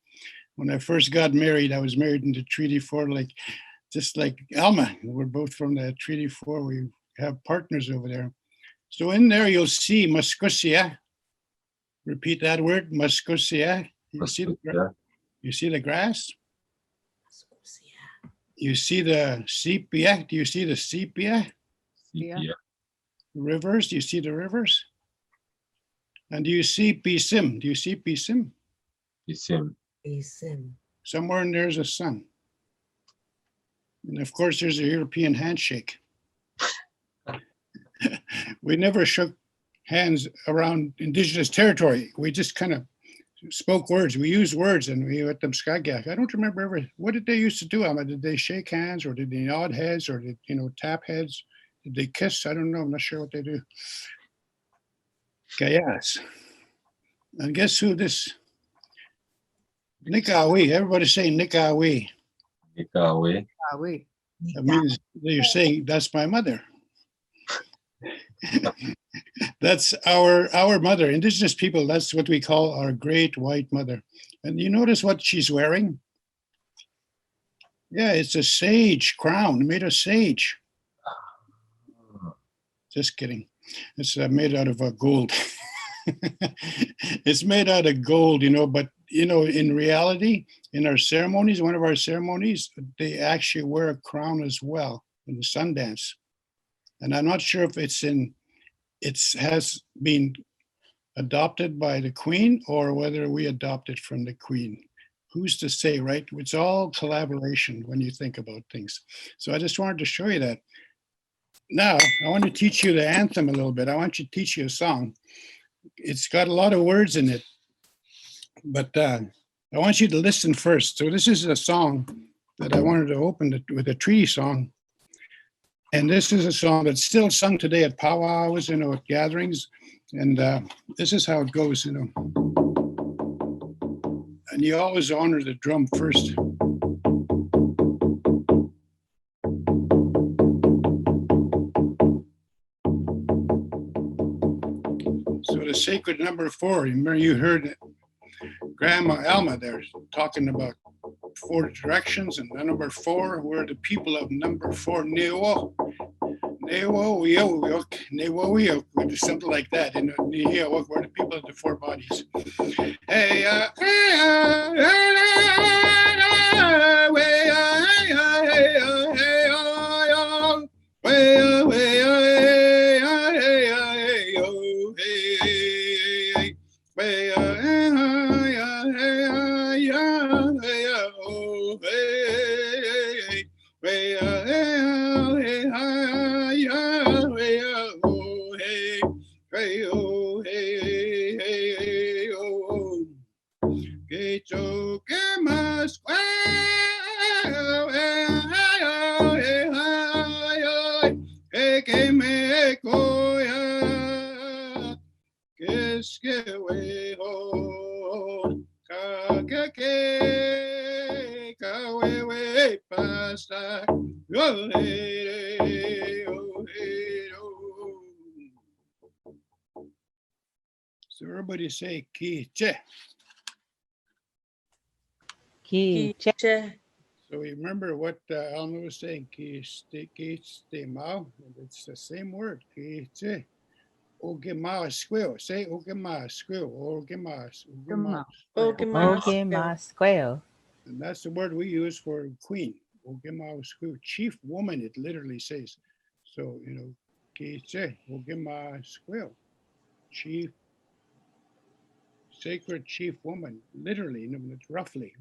[SPEAKER 1] When I first got married, I was married into Treaty 4, just like Alma. We're both from the Treaty 4. We have partners over there. So in there you'll see muscusia. Repeat that word, muscusia. You see the grass? You see the sepia? Do you see the sepia?
[SPEAKER 6] Yeah.
[SPEAKER 1] Rivers? Do you see the rivers? And do you see Pisim? Do you see Pisim? Somewhere in there's a sun. And of course, there's a European handshake. We never shook hands around Indigenous territory. We just kind of spoke words. We used words, and we let them skagak. I don't remember ever. What did they used to do, Alma? Did they shake hands, or did they nod heads, or did tap heads? Did they kiss? I don't know. I'm not sure what they do. Okay, yes. And guess who this Naytowhow. Everybody say Naytowhow.
[SPEAKER 6] Eagle-Kequahtooway.
[SPEAKER 1] That means that you're saying that's my mother. That's our mother. Indigenous people, that's what we call our great white mother. And you notice what she's wearing? Yeah, it's a sage crown made of sage. Just kidding. It's made out of gold. It's made out of gold, but in reality, in our ceremonies, one of our ceremonies, they actually wear a crown as well in the Sundance. And I'm not sure if it has been adopted by the Queen or whether we adopted from the Queen. Who's to say, right? It's all collaboration when you think about things. So I just wanted to show you that. Now, I want to teach you the anthem a little bit. I want to teach you a song. It's got a lot of words in it, but I want you to listen first. So this is a song that I wanted to open with a treaty song. And this is a song that's still sung today at powwows, at gatherings. And this is how it goes, And you always honor the drum first. So the sacred number 4, remember you heard Grandma Alma there talking about 4 directions, and the number 4, we're the people of number 4, Naytowhow, something like that. Naytowhow, we're the people of the 4 bodies. Hey, So everybody say Kiche.
[SPEAKER 4] Kiche.
[SPEAKER 1] So you remember what Alma was saying, It's the same word, Kiche. Ogema squeal. Say Ogema squeal.
[SPEAKER 4] Ogema square.
[SPEAKER 1] And that's the word we use for queen. Ogema squeal. Chief woman, it literally says. So, Kiche, Ogema squeal. Chief, sacred chief woman, literally, it's roughly.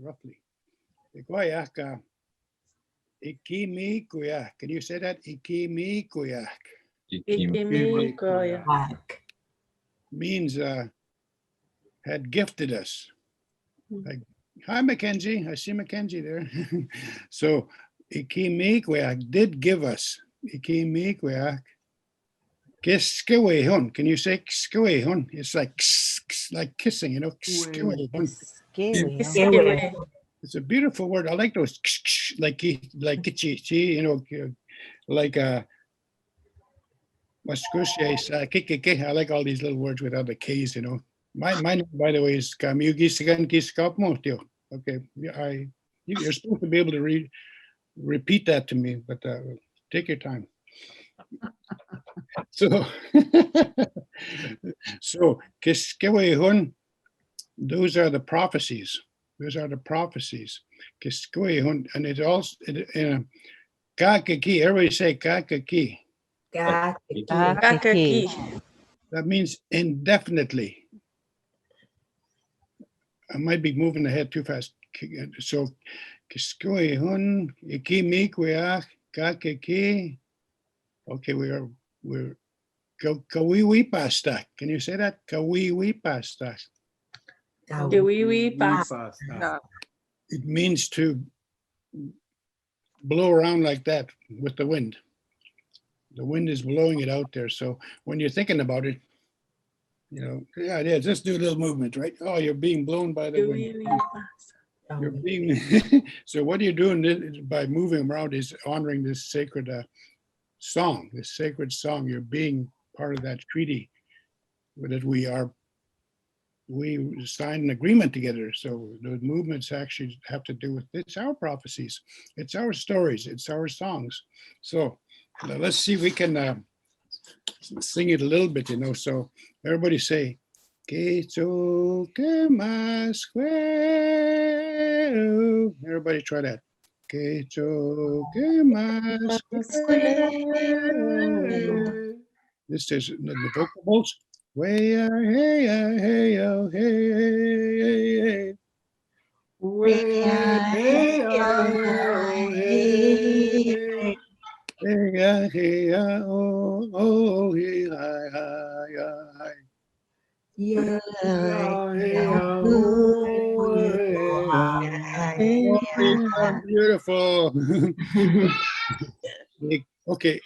[SPEAKER 1] Ikimikuyak. Can you say that? Ikimikuyak. Means had gifted us. Like, hi, Mackenzie. I see Mackenzie there. So Ikimikuyak did give us. Ikimikuyak. Kiskewehun. Can you say kiskewehun? It's like kissing, kiskewehun. It's a beautiful word. I like those like kichi, like I like all these little words without the K's, Mine, by the way, is okay. You're supposed to be able to repeat that to me, but take your time. So Kiskewehun, those are the prophecies. Kiskewehun, and it also Kakaki. Everybody say Kakaki.
[SPEAKER 4] Kakaki.
[SPEAKER 1] That means indefinitely. I might be moving ahead too fast. So Kiskewehun, Ikimikuyak, Kakaki. Okay, we're Kawiwipastak. Can you say that? Kawiwipastak. It means to blow around like that with the wind. The wind is blowing it out there. So when you're thinking about it, yeah, it is. Just do a little movement, right? Oh, you're being blown by the wind. You're being, so what you're doing by moving around is honoring this sacred song, this sacred song. You're being part of that treaty that we signed an agreement together. So the movements actually have to do with, it's our prophecies, it's our stories, it's our songs. So let's see if we can sing it a little bit, so everybody say, Quetzalcoatl. Everybody try that. Quetzalcoatl. This is the vocables. Way hey hey oh hey. Hey hey oh hey hi. Beautiful. Okay.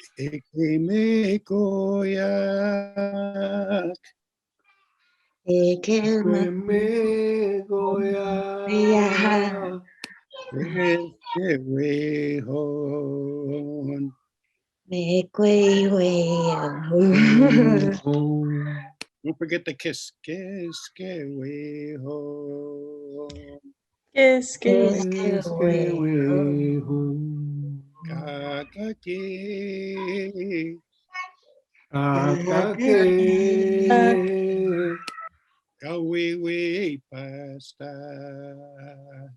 [SPEAKER 1] Don't forget the kiss. Kiss, way home. Kakake. Way past that.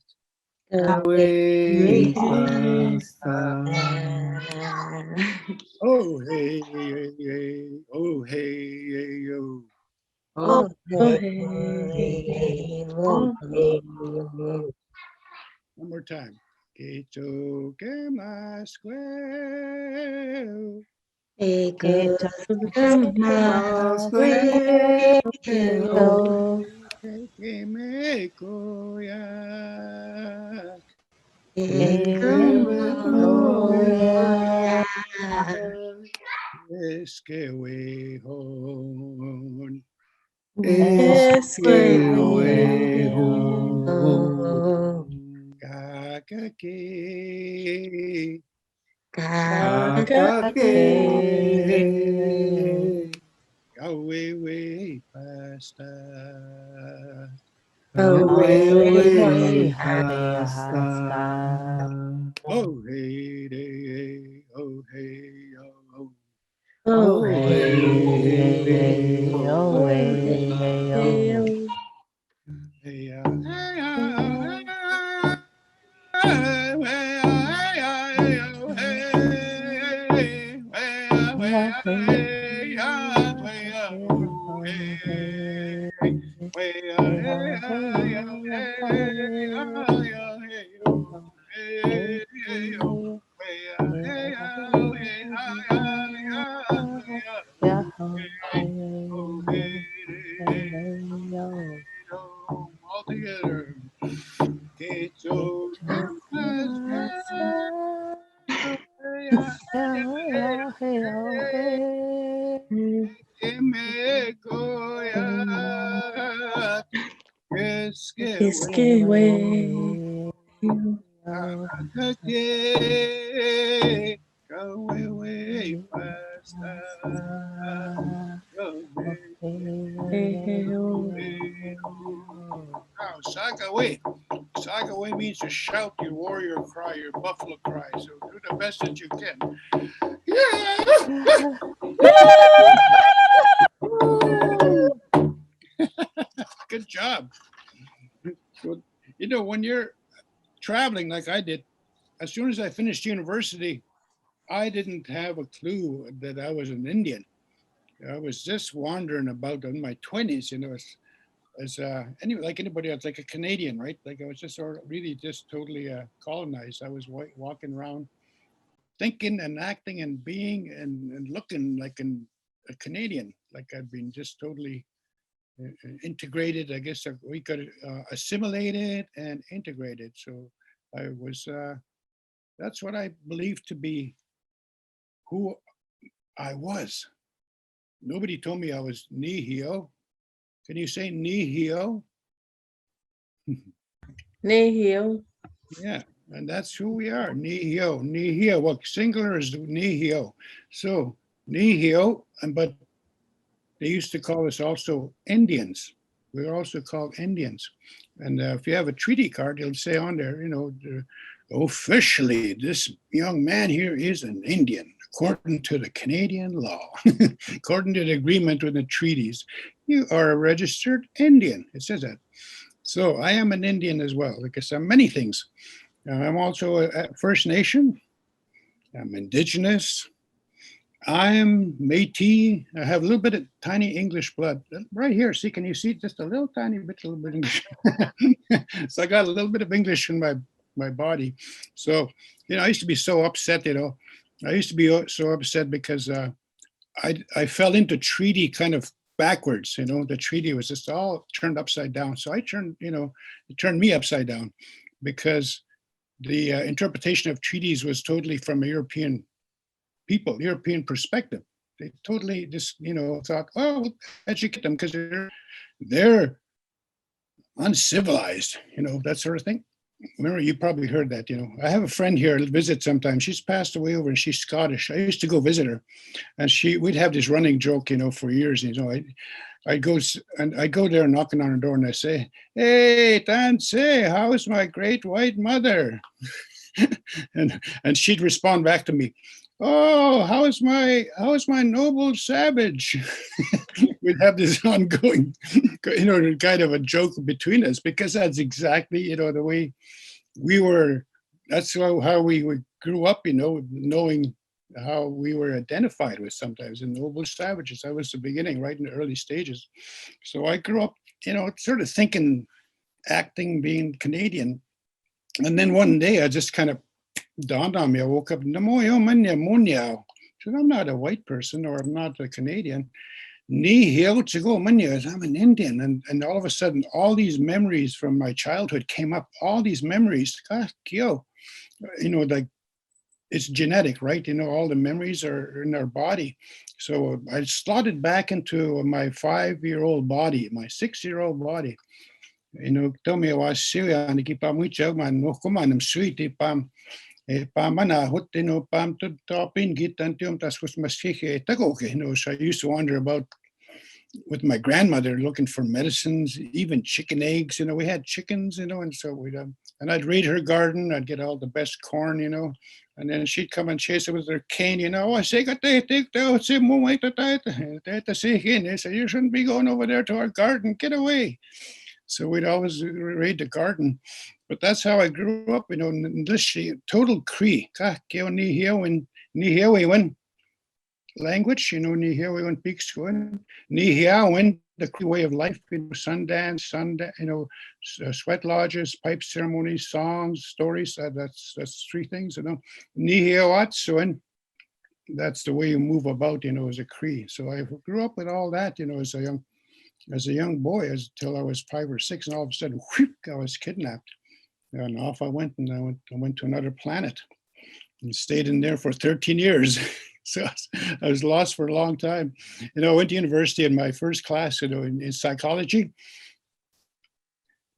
[SPEAKER 1] Oh hey, oh hey, oh. One more time. Que toque más quel. Que me coya. Es que we hon. Kakake. Way past that. Oh hey, oh hey, oh. All together. Que me coya, es que way past now, Sagaway. Sagaway means to shout your warrior cry, your buffalo cry. So do the best that you can. Good job. So, when you're traveling like I did, as soon as I finished university, I didn't have a clue that I was an Indian. I was just wandering about in my 20s, as anyway, like anybody else, like a Canadian, right? Like I was just sort of really just totally colonized. I was walking around thinking and acting and being and looking like a Canadian, like I'd been just totally integrated. I guess we could assimilate it and integrate it. So I was, that's what I believed to be who I was. Nobody told me I was Nihio. Can you say Nihio?
[SPEAKER 7] Nihio.
[SPEAKER 1] Yeah, and that's who we are. Nihio, Nihio. Well, singular is Nihio. So Nihio, but they used to call us also Indians. We were also called Indians. And if you have a treaty card, it'll say on there, officially, this young man here is an Indian, according to the Canadian law. According to the agreement with the treaties, you are a registered Indian. It says that. So I am an Indian as well, because I'm many things. I'm also a First Nation. I'm Indigenous. I'm Métis. I have a little bit of tiny English blood right here. See, can you see just a little bit English? So I got a little bit of English in my body. So, I used to be so upset, I used to be so upset because I fell into treaty kind of backwards. The treaty was just all turned upside down. So I turned, it turned me upside down because the interpretation of treaties was totally from a European perspective. They totally just, thought, oh, educate them because they're uncivilized, that sort of thing. Remember, you probably heard that, I have a friend here to visit sometimes. She's passed away over and she's Scottish. I used to go visit her and we'd have this running joke, for years. I'd go there knocking on her door and I say, hey, Tance, how's my great white mother? and she'd respond back to me, oh, how is my noble savage? We'd have this ongoing, kind of a joke between us because that's exactly, the way we were. That's how we grew up, knowing how we were identified with sometimes the noble savages. That was the beginning, right in the early stages. So I grew up, sort of thinking, acting, being Canadian. And then one day I just kind of dawned on me. I woke up, I said, I'm not a white person or I'm not a Canadian. I'm an Indian. And all of a sudden, all these memories from my childhood came up, all these memories, like it's genetic, right? All the memories are in our body. So I slotted back into my 5-year-old body, my 6-year-old body. Tell me I was serious, keep on with you, man, no come on, I'm sweet, pam mana hot, pam to top in git and das was my so I used to wander about with my grandmother looking for medicines, even chicken eggs, we had chickens, and so and I'd raid her garden, I'd get all the best corn, and then she'd come and chase it with her cane, I say, so you shouldn't be going over there to our garden, get away. So we'd always raid the garden. But that's how I grew up, in this total Cree. Language, Nihiawan Peakscoin, Nihiawan, the Cree way of life, Sundance, sweat lodges, pipe ceremonies, songs, stories. That's 3 things, Nihiawatsuan, that's the way you move about, as a Cree. So I grew up with all that, as a young boy, until I was 5 or 6, and all of a sudden, whoop, I was kidnapped. And off I went, and I went to another planet and stayed in there for 13 years. So I was lost for a long time. I went to university in my first class, in psychology.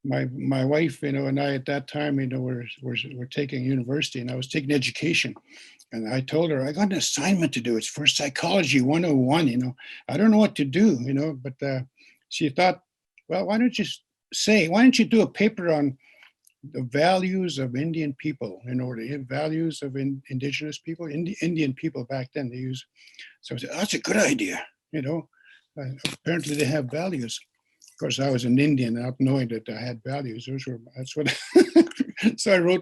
[SPEAKER 1] My wife, and I at that time, were taking university, and I was taking education. And I told her, I got an assignment to do. It's for Psychology 101, I don't know what to do, but she thought, well, why don't you do a paper on the values of Indian people, the values of Indigenous people, Indian people back then they use. So I said, that's a good idea, apparently they have values. Of course, I was an Indian, not knowing that I had values. That's what. So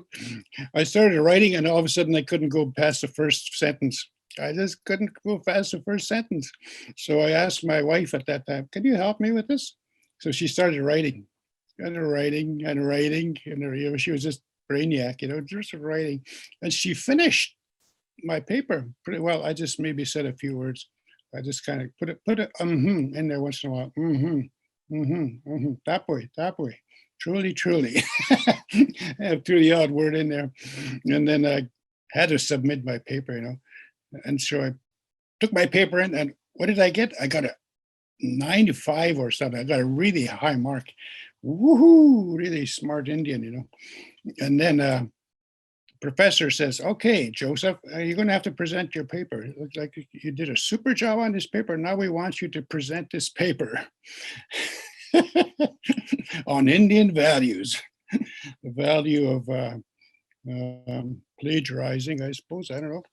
[SPEAKER 1] I started writing, and all of a sudden I couldn't go past the first sentence. I just couldn't go past the first sentence. So I asked my wife at that time, can you help me with this? So she started writing. And writing, and she was just brainiac, just writing. And she finished my paper pretty well. I just maybe said a few words. I just kind of put it in there once in a while. That way. Truly. I have the odd word in there. And then I had to submit my paper, And so I took my paper in, and what did I get? I got a 95 or something. I got a really high mark. woohoo, really smart Indian, you know. And then the professor says, okay, Joseph, you're going to have to present your paper. It looks like you did a super job on this paper. Now we want you to present this paper on Indian values, the value of plagiarizing, I suppose. I don't know.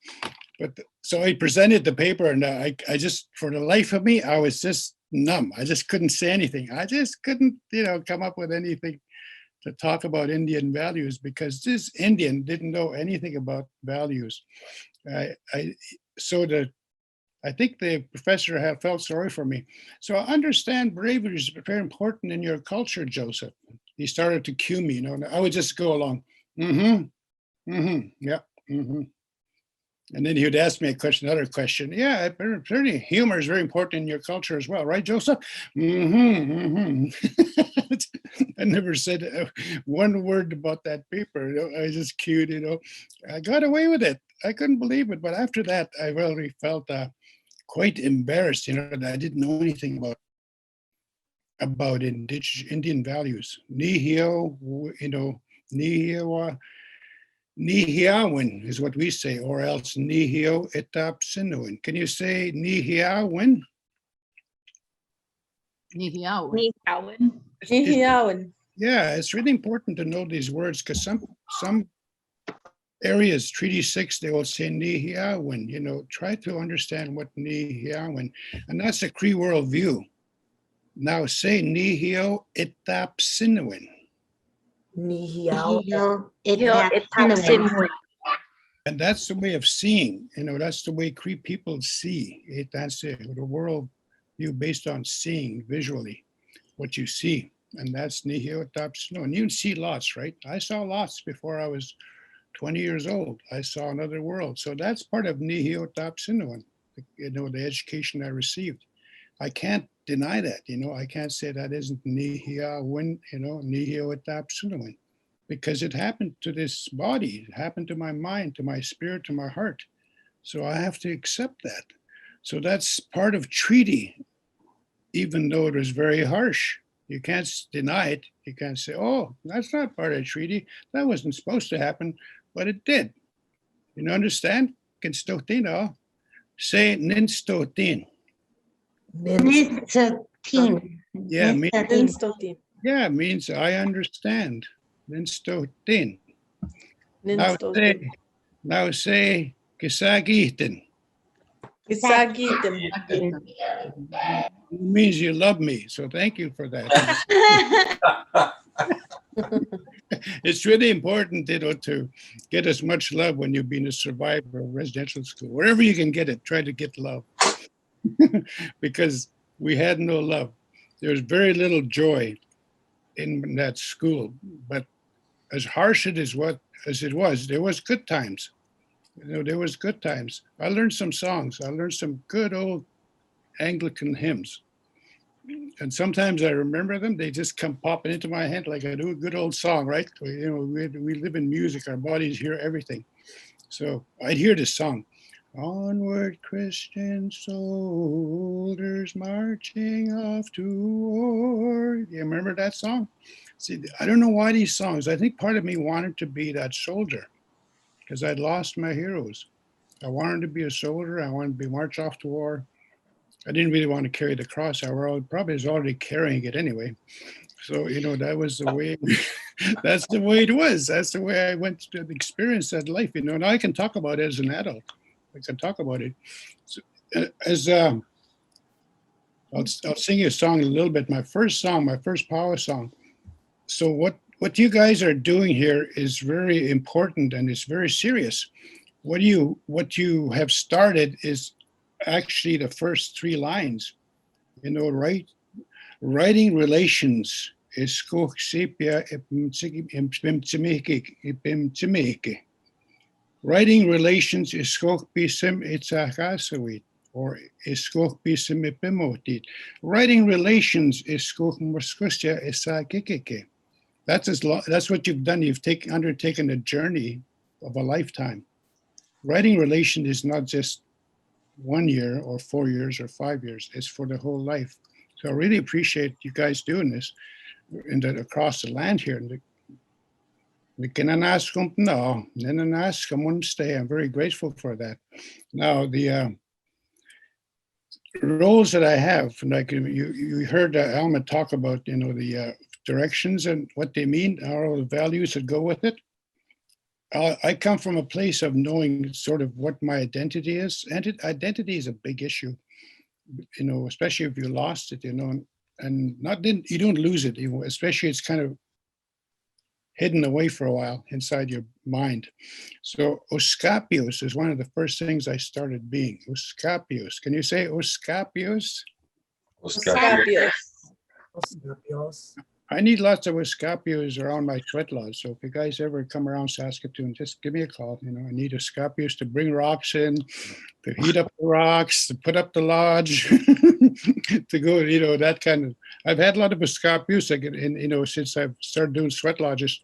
[SPEAKER 1] But so he presented the paper, and I just, for the life of me, I was just numb. I just couldn't say anything. I just couldn't, come up with anything to talk about Indian values, because this Indian didn't know anything about values. I think the professor felt sorry for me. So I understand bravery is very important in your culture, Joseph. He started to cue me, I would just go along, yeah, And then he would ask me another question. Yeah, certainly humor is very important in your culture as well, right, Joseph? I never said one word about that paper. I just cued, I got away with it. I couldn't believe it. But after that, I really felt quite embarrassed, that I didn't know anything about Indian values. Nihio, Nihiawin is what we say, or else Nihio etap sinuin. Can you say Nihiawin?
[SPEAKER 7] Naytowhow.
[SPEAKER 1] Yeah, it's really important to know these words, because some areas, Treaty 6, they will say Nihiawin. Try to understand what Nihiawin, and that's a Cree world view. Now say Nihio etap sinuin.
[SPEAKER 5] Nihio etap sinuin.
[SPEAKER 1] And that's the way of seeing, that's the way Cree people see. That's it, the world view based on seeing visually what you see. And that's Nihio etap sinuin. And you see lots, right? I saw lots before I was 20 years old. I saw another world. So that's part of Nihio etap sinuin, the education I received. I can't deny that, I can't say that isn't Nihiawin, Nihio etap sinuin, because it happened to this body, it happened to my mind, to my spirit, to my heart. So I have to accept that. So that's part of treaty, even though it was very harsh. You can't deny it. You can't say, oh, that's not part of treaty. That wasn't supposed to happen, but it did. You understand? Kinstotino, say ninstotin.
[SPEAKER 5] Ninstotin.
[SPEAKER 1] Yeah,
[SPEAKER 7] Ninstotin.
[SPEAKER 1] yeah, means I understand. Ninstotin.
[SPEAKER 7] Ninstotin.
[SPEAKER 1] Now say kisagitin.
[SPEAKER 7] Kisagitin.
[SPEAKER 1] It means you love me. So thank you for that. It's really important, to get as much love when you've been a survivor of residential school. Wherever you can get it, try to get love. Because we had no love. There's very little joy in that school. But as harsh as it was, there was good times. There was good times. I learned some songs. I learned some good old Anglican hymns. And sometimes I remember them. They just come popping into my head like I do a good old song, right? We live in music. Our bodies hear everything. So I'd hear this song. Onward, Christian soldiers marching off to war. You remember that song? See, I don't know why these songs. I think part of me wanted to be that soldier because I'd lost my heroes. I wanted to be a soldier. I wanted to march off to war. I didn't really want to carry the cross. I probably was already carrying it anyway. So, that was the way, that's the way it was. That's the way I went to experience that life, Now I can talk about it as an adult. I can talk about it. So, I'll sing you a song in a little bit. My first power song. So what you guys are doing here is very important and it's very serious. What you have started is actually the first three lines, right? Writing relations is writing relations is or is writing relations is that's what you've done. You've undertaken a journey of a lifetime. Writing relation is not just 1 year or 4 years or 5 years. It's for the whole life. So I really appreciate you guys doing this. across the land here. And no, I'm very grateful for that. Now the roles that I have, like you heard Alma talk about, the directions and what they mean, all the values that go with it. I come from a place of knowing sort of what my identity is, and identity is a big issue, especially if you lost it, and you don't lose it, especially it's kind of hidden away for a while inside your mind. So Oskapios is one of the first things I started being. Oskapios. Can you say Oskapios?
[SPEAKER 7] Oskapios.
[SPEAKER 1] I need lots of Oskapios around my sweat lodge. So if you guys ever come around Saskatoon, just give me a call. I need Oskapios to bring rocks in, to heat up the rocks, to put up the lodge, to go, that kind of. I've had a lot of Oskapios, since I've started doing sweat lodges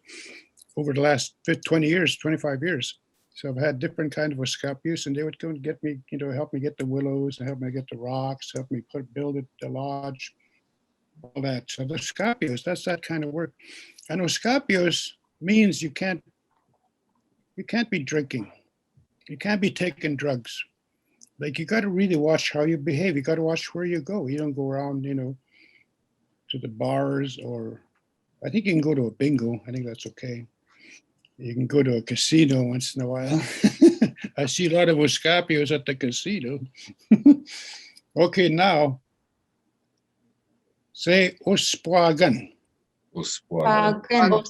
[SPEAKER 1] over the last 20 years, 25 years. So I've had different kind of Oskapios, and they would come and get me, help me get the willows, and help me get the rocks, help me build the lodge. All that. So the Oskapios, that's that kind of work. And Oskapios means you can't be drinking. You can't be taking drugs. Like, you got to really watch how you behave. You got to watch where you go. You don't go around, to the bars, or I think you can go to a bingo. I think that's okay. You can go to a casino once in a while. I see a lot of Oskapios at the casino. Okay, now, say Osquagan.
[SPEAKER 5] Osquagan.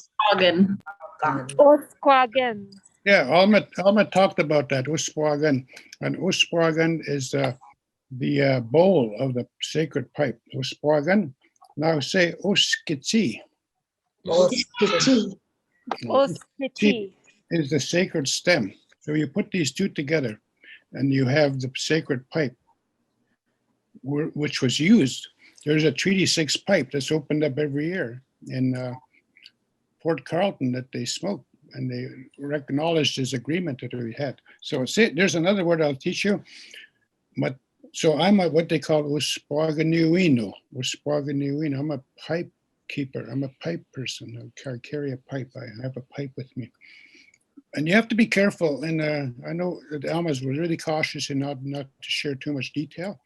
[SPEAKER 1] Yeah, Alma talked about that, Osquagan. And Osquagan is the bowl of the sacred pipe. Osquagan. Now say Oskiti.
[SPEAKER 5] Oskiti.
[SPEAKER 1] Is the sacred stem. So you put these two together and you have the sacred pipe, which was used. There's a Treaty 6 pipe that's opened up every year in Fort Carlton that they smoke, and they acknowledged his agreement that we had. So there's another word I'll teach you. So I'm what they call Usparganiuino. I'm a pipe keeper. I'm a pipe person. I carry a pipe. I have a pipe with me. And you have to be careful. And I know that Alma's was really cautious and not to share too much detail,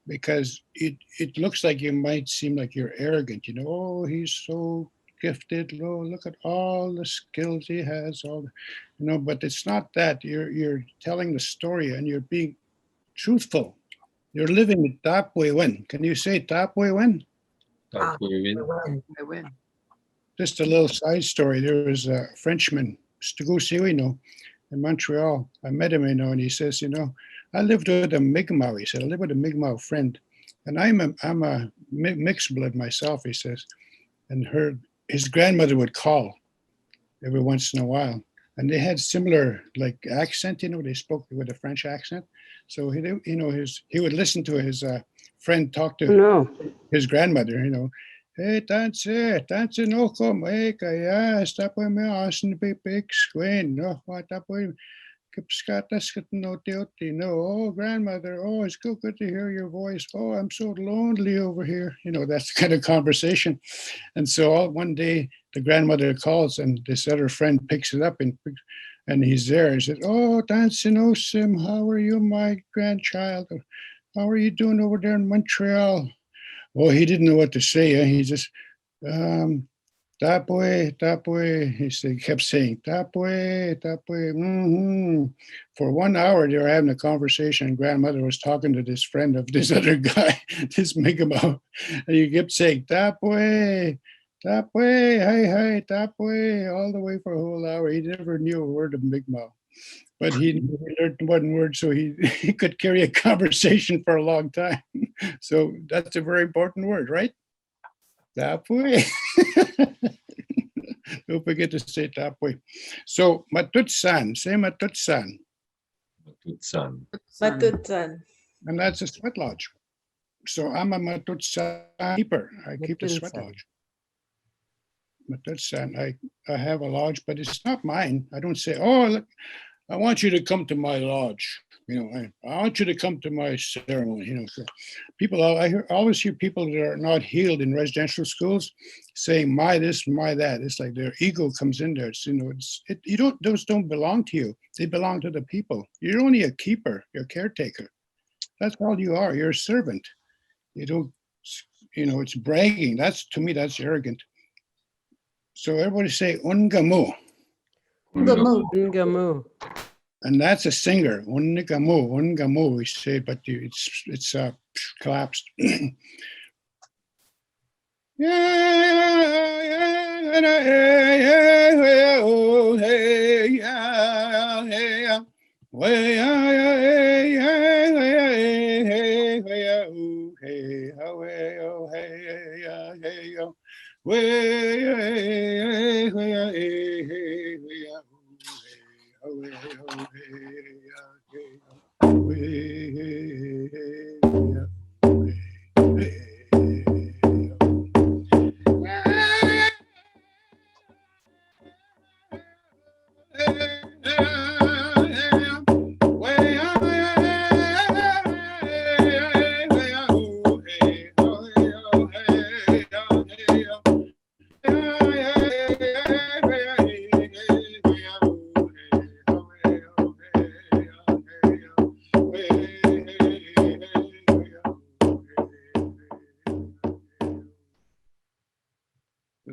[SPEAKER 1] because it looks like you might seem like you're arrogant. Oh, he's so gifted. Oh, look at all the skills he has. But it's not that. You're telling the story and you're being truthful. You're living it Tapwe Wen. Can you say Tapwe Wen? Just a little side story. There was a Frenchman, Stugosiwino, in Montreal. I met him, and he says, I lived with a Mi'kmaq. He said, I live with a Mi'kmaq friend, and I'm a mixed blood myself, he says. And his grandmother would call every once in a while, and they had similar accent. They spoke with a French accent. So he would listen to his friend talk to his grandmother. Hey, tanse no kom, hey, kaya stapoy me asin big squin, no, what tapoy oh, grandmother, oh, it's good to hear your voice. Oh, I'm so lonely over here. That's the kind of conversation. And so one day the grandmother calls, and this other friend picks it up, and he's there. He says, oh, Dancing Sim, how are you, my grandchild? How are you doing over there in Montreal? Well, he didn't know what to say. He just, Tapwe, he kept saying, Tapwe. For 1 hour, they were having a conversation, and grandmother was talking to this friend of this other guy, this Mi'kmaq, and he kept saying, Tapwe, hey, Tapwe, all the way for a whole hour. He never knew a word of Mi'kmaq, but he learned one word, so he could carry a conversation for a long time. So that's a very important word, right? Tapwe. Don't forget to say Tapwe. So Matutsan, say Matutsan.
[SPEAKER 7] Matutsan.
[SPEAKER 1] And that's a sweat lodge. So I'm a Matutsan keeper. I keep the sweat lodge. Matutsan, I have a lodge, but it's not mine. I don't say, oh, look, I want you to come to my lodge. I want you to come to my ceremony. So people, always hear people that are not healed in residential schools saying my this, my that. It's like their ego comes in there. It's, those don't belong to you. They belong to the people. You're only a keeper, you're a caretaker. That's all you are. You're a servant. You don't, it's bragging. To me, that's arrogant. So everybody say Ungamu.
[SPEAKER 8] Ngamu.
[SPEAKER 1] And that's a singer. Ungamu, we say, but it's collapsed.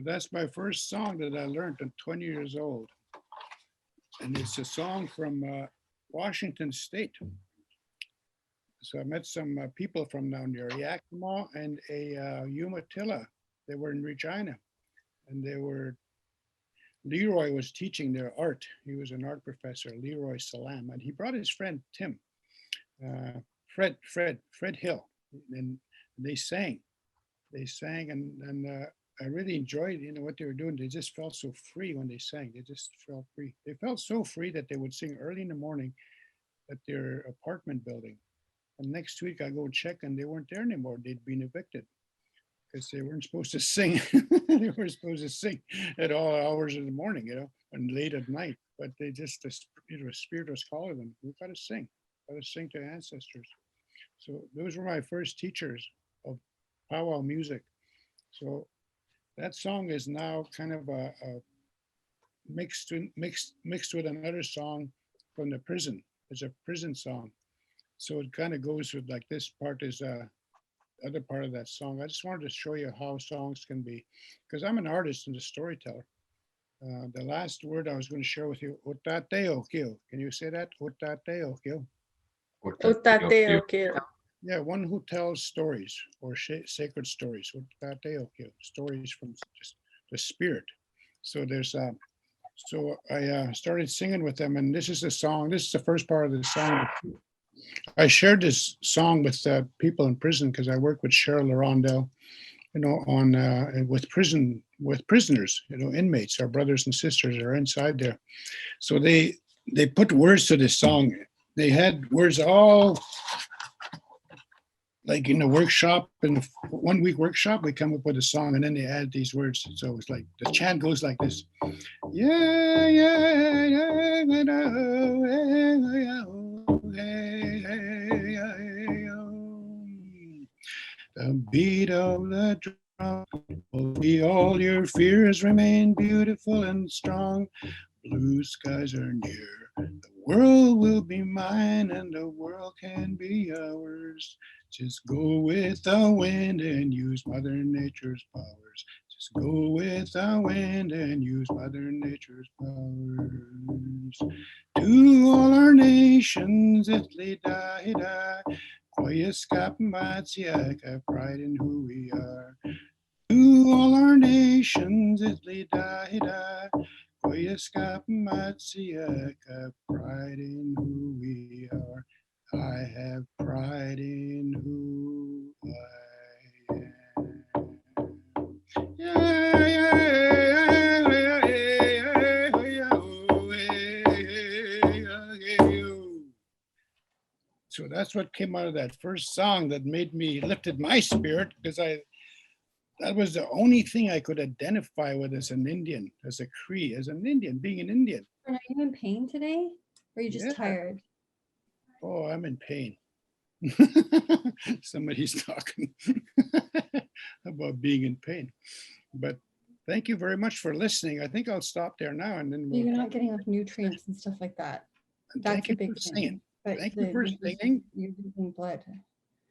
[SPEAKER 1] That's my first song that I learned at 20 years old. And it's a song from Washington State. So I met some people from down there, Yakima and a Umatilla. They were in Regina. And Leroy was teaching their art. He was an art professor, Leroy Salam. And he brought his friend, Tim, Fred Hill. And they sang. And I really enjoyed, what they were doing. They just felt so free when they sang. They just felt free. They felt so free that they would sing early in the morning at their apartment building. And next week I go check and they weren't there anymore. They'd been evicted because they weren't supposed to sing. They were supposed to sing at all hours of the morning, and late at night. But they just, the spirit was calling them. We got to sing to ancestors. So those were my first teachers of powwow music. So that song is now kind of a mixed with another song from the prison. It's a prison song. So it kind of goes with like this part is other part of that song. I just wanted to show you how songs can be, because I'm an artist and a storyteller. The last word I was going to share with you, Otateokyo. Can you say that? Otateokyo.
[SPEAKER 7] Otateokyo.
[SPEAKER 1] Yeah, one who tells stories or sacred stories. Stories from just the spirit. So there's so I started singing with them, and this is the song. This is the first part of the song. I shared this song with people in prison because I work with Cheryl Arondel, on with prisoners, inmates, our brothers and sisters are inside there. So they put words to this song. They had words all. Like in the workshop, in the 1 week workshop, we come up with a song and then they add these words. So it's like the chant goes like this. The beat of the drum will be all your fears remain beautiful and strong. Blue skies are near. The world will be mine and the world can be ours. Just go with the wind and use Mother Nature's powers. Just go with the wind and use Mother Nature's powers. To all our nations, Italy, da, Koyaskapmatsiak, pride in who we are. To all our nations, Italy, da, Koyaskapmatsiak, pride in who we are. I have pride in who I am. So that's what came out of that first song that lifted my spirit, because that was the only thing I could identify with as an Indian, as a Cree, as an Indian, being an Indian.
[SPEAKER 9] Are you in pain today? Or are you just tired?
[SPEAKER 1] Oh, I'm in pain. Somebody's talking about being in pain. But thank you very much for listening. I think I'll stop there now and then we'll.
[SPEAKER 8] You're not getting enough nutrients and stuff like that. That's
[SPEAKER 1] Thank
[SPEAKER 8] a
[SPEAKER 1] you
[SPEAKER 8] big
[SPEAKER 1] for
[SPEAKER 8] thing.
[SPEAKER 1] singing.
[SPEAKER 8] But
[SPEAKER 1] Thank you for singing.
[SPEAKER 8] you're losing blood.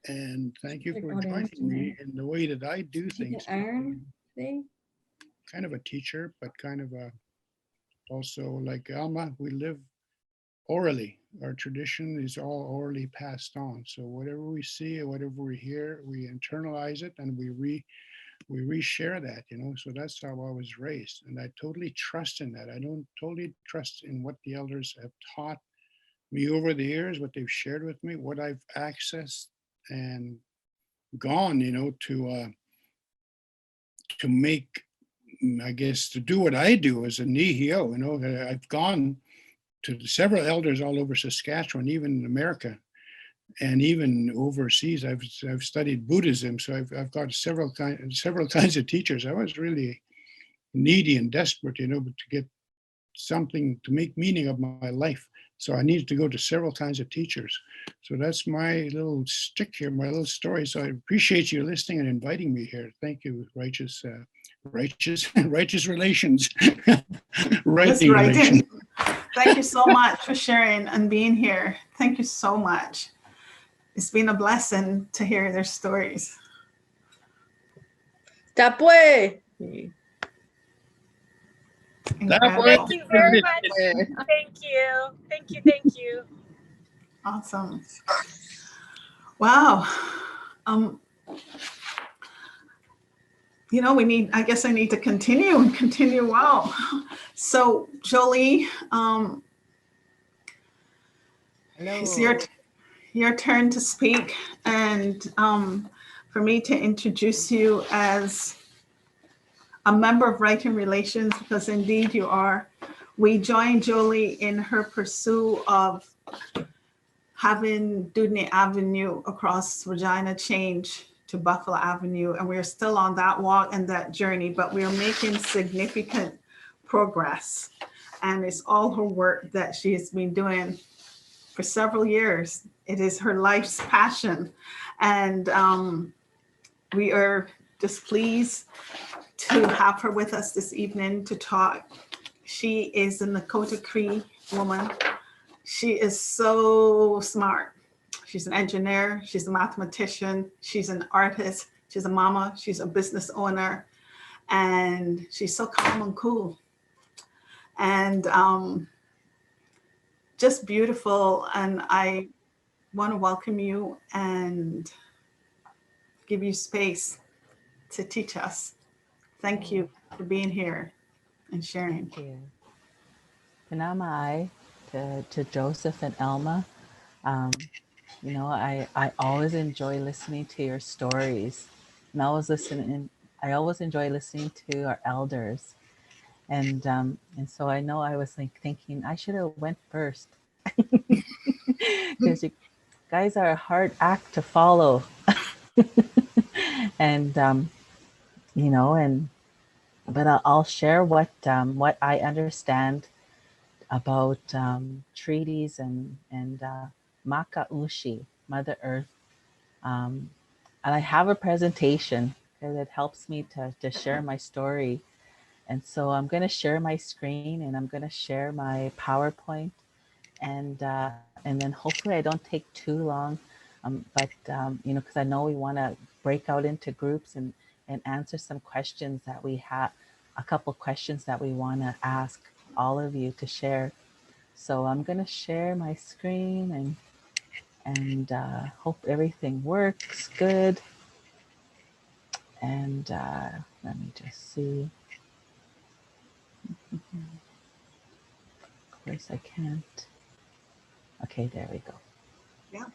[SPEAKER 1] And thank you
[SPEAKER 8] Like
[SPEAKER 1] for
[SPEAKER 8] audience
[SPEAKER 1] joining me
[SPEAKER 8] tonight.
[SPEAKER 1] in the way that I do
[SPEAKER 8] Taking
[SPEAKER 1] things.
[SPEAKER 8] iron today.
[SPEAKER 1] Kind of a teacher, but kind of a, also like Alma, we live orally. Our tradition is all orally passed on. So whatever we see or whatever we hear, we internalize it and we reshare that, you know. So that's how I was raised. And I totally trust in that. I don't totally trust in what the elders have taught me over the years, what they've shared with me, what I've accessed and gone, you know, to make, I guess, to do what I do as a Naytowhow, you know. I've gone to several elders all over Saskatchewan, even in America, and even overseas. I've studied Buddhism, so I've got several kinds of teachers. I was really needy and desperate, you know, to get something to make meaning of my life. So I needed to go to several kinds of teachers. So that's my little stick here, my little story. So I appreciate you listening and inviting me here. Thank you, righteous relations.
[SPEAKER 3] That's
[SPEAKER 1] Writing
[SPEAKER 3] right.
[SPEAKER 1] relations.
[SPEAKER 3] Thank you so much for sharing and being here. Thank you so much. It's been a blessing to hear their stories.
[SPEAKER 7] Tapue.
[SPEAKER 3] Incredible.
[SPEAKER 5] Thank you very much. Thank you. Thank you. Thank you.
[SPEAKER 3] Awesome. Wow. You know, I guess I need to continue. Wow. So Jolie, it's
[SPEAKER 4] Hello.
[SPEAKER 3] your turn to speak, and for me to introduce you as a member of Writing Relations, because indeed you are. We joined Jolie in her pursuit of having Dudney Avenue across Regina change to Buffalo Avenue, and we're still on that walk and that journey, but we're making significant progress. And it's all her work that she has been doing for several years. It is her life's passion. And we are just pleased to have her with us this evening to talk. She is a Nakota Cree woman. She is so smart. She's an engineer, she's a mathematician, she's an artist, she's a mama, she's a business owner, and she's so calm and cool. And just beautiful. And I want to welcome you and give you space to teach us. Thank you for being here and sharing.
[SPEAKER 4] Thank you. Panamai to Joseph and Alma. You know, I always enjoy listening to your stories, and I always enjoy listening to our elders, and so I know I was thinking I should have went first because you guys are a hard act to follow, and you know, but I'll share what I understand about treaties and Makaushi, Mother Earth. And I have a presentation that helps me to share my story. And so I'm going to share my screen and I'm going to share my PowerPoint. And then hopefully I don't take too long. But, you know, because I know we want to break out into groups and answer some questions that we have, a couple questions that we want to ask all of you to share. So I'm going to share my screen and hope everything works good. And let me just see. Of course I can't. Okay, there we go.
[SPEAKER 3] Yeah.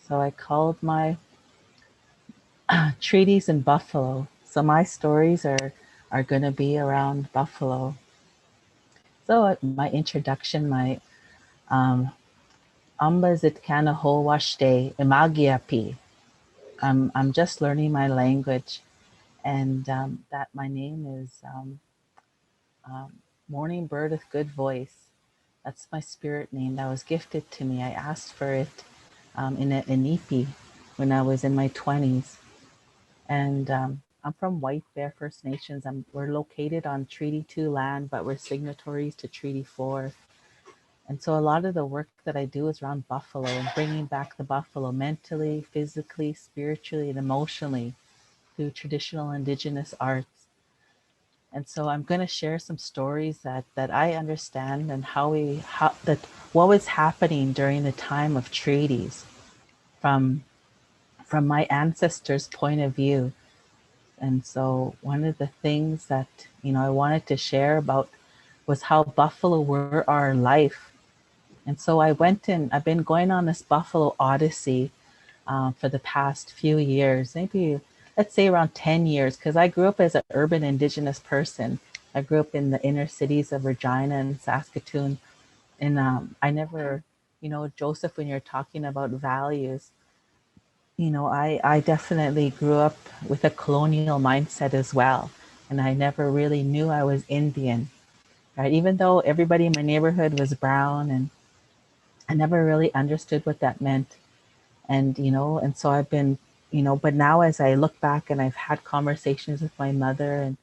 [SPEAKER 4] So I called my Treaties in Buffalo. So my stories are going to be around Buffalo. So my introduction, my Amba Zitkanaho Washte Imagiapi. I'm just learning my language, and that my name is Morning Bird with Good Voice. That's my spirit name that was gifted to me. I asked for it in an Inipi when I was in my 20s. And I'm from White Bear First Nations. We're located on Treaty 2 land, but we're signatories to Treaty 4. And so a lot of the work that I do is around buffalo and bringing back the buffalo mentally, physically, spiritually, and emotionally through traditional Indigenous arts. And so I'm going to share some stories that I understand and what was happening during the time of treaties from my ancestors' point of view. And so one of the things that, I wanted to share about was how buffalo were our life. And so I've been going on this buffalo Odyssey for the past few years, maybe let's say around 10 years, because I grew up as an urban Indigenous person. I grew up in the inner cities of Regina and Saskatoon. And I never, Joseph, when you're talking about values, I definitely grew up with a colonial mindset as well. And I never really knew I was Indian, right? Even though everybody in my neighborhood was brown, and I never really understood what that meant. And so I've been, but now as I look back and I've had conversations with my mother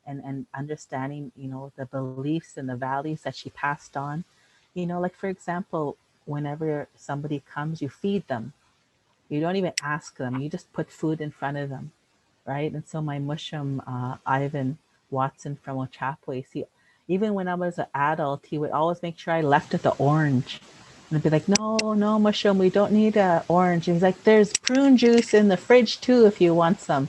[SPEAKER 4] and understanding, the beliefs and the values that she passed on, like for example, whenever somebody comes, you feed them. You don't even ask them. You just put food in front of them, right? And so my mushum, Ivan Watson from Ochapways, even when I was an adult, he would always make sure I left with the orange. And I'd be like, no, mushum, we don't need an orange. And he's like, there's prune juice in the fridge too if you want some.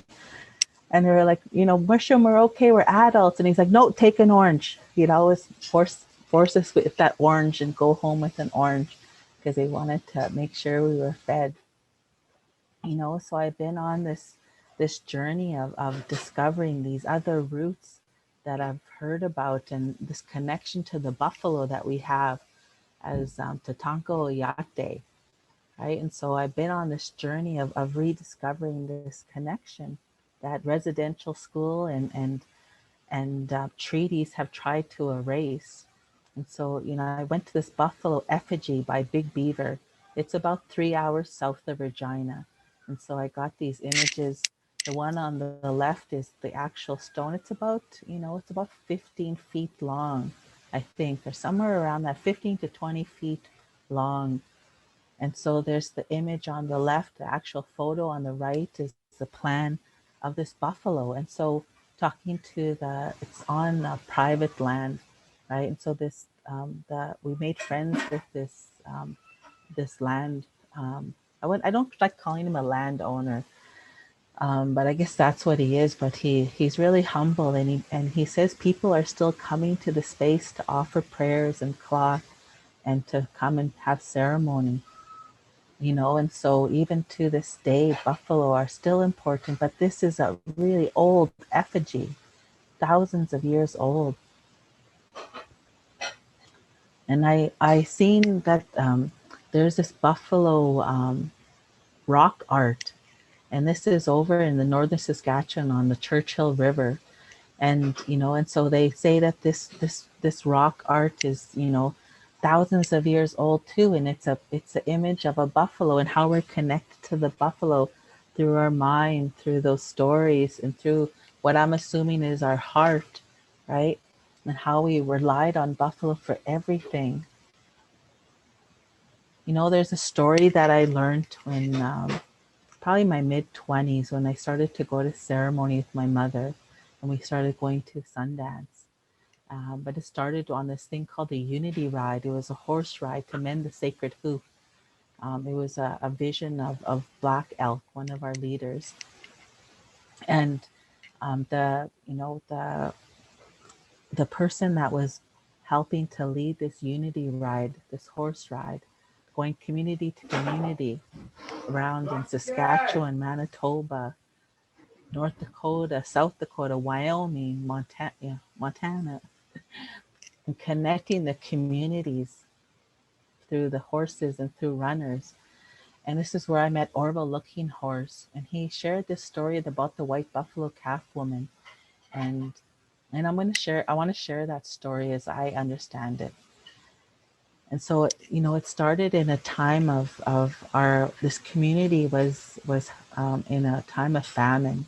[SPEAKER 4] And they were like, mushum, we're okay, we're adults. And he's like, no, take an orange. He'd always force us with that orange and go home with an orange because he wanted to make sure we were fed. So I've been on this journey of discovering these other roots that I've heard about, and this connection to the buffalo that we have as Tatanko Yate, right? And so I've been on this journey of rediscovering this connection that residential school and treaties have tried to erase. And so, I went to this buffalo effigy by Big Beaver. It's about 3 hours south of Regina. And so I got these images. The one on the left is the actual stone. It's about 15 feet long, I think, or somewhere around that, 15 to 20 feet long. And so there's the image on the left, the actual photo on the right is the plan of this buffalo. And so talking to it's on private land, right? And so we made friends with this land. I don't like calling him a landowner, but I guess that's what he is. But he's really humble, and he says people are still coming to the space to offer prayers and cloth and to come and have ceremony. And so even to this day, buffalo are still important, but this is a really old effigy, thousands of years old. And I seen that there's this buffalo rock art, and this is over in the northern Saskatchewan on the Churchill River. And so they say that this rock art is thousands of years old too, and it's an image of a buffalo and how we're connected to the buffalo through our mind, through those stories, and through what I'm assuming is our heart, right? And how we relied on buffalo for everything. There's a story that I learned when probably my mid-20s, when I started to go to ceremony with my mother, and we started going to Sundance. But it started on this thing called the Unity Ride. It was a horse ride to mend the sacred hoof. It was a vision of Black Elk, one of our leaders. And the person that was helping to lead this Unity Ride, this horse ride, going community to community around in Saskatchewan, Manitoba, North Dakota, South Dakota, Wyoming, Montana, and connecting the communities through the horses and through runners. And this is where I met Orville Looking Horse, and he shared this story about the white buffalo calf woman. And I want to share that story as I understand it. And so, it started in a time of this community was in a time of famine.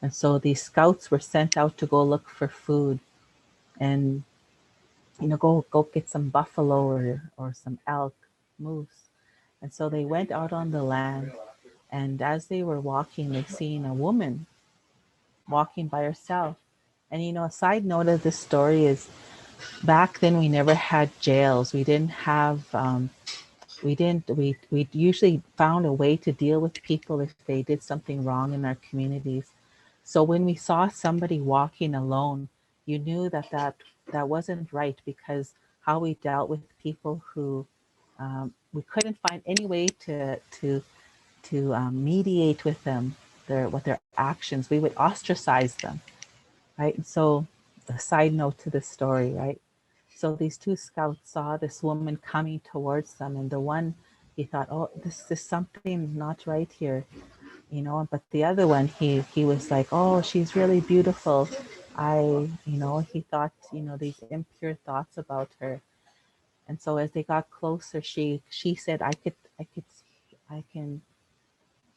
[SPEAKER 4] And so these scouts were sent out to go look for food and, go get some buffalo or some elk, moose. And so they went out on the land, and as they were walking, they seen a woman walking by herself. And, a side note of this story is back then we never had jails. We didn't have, we usually found a way to deal with people if they did something wrong in our communities. So when we saw somebody walking alone, you knew that wasn't right, because how we dealt with people who we couldn't find any way to mediate with them, their actions. We would ostracize them, right? And so, a side note to this story, right? So these two scouts saw this woman coming towards them, and the one, he thought, oh, this is something not right here, But the other one, he was like, oh, she's really beautiful. He thought, these impure thoughts about her. And so as they got closer, she said, I can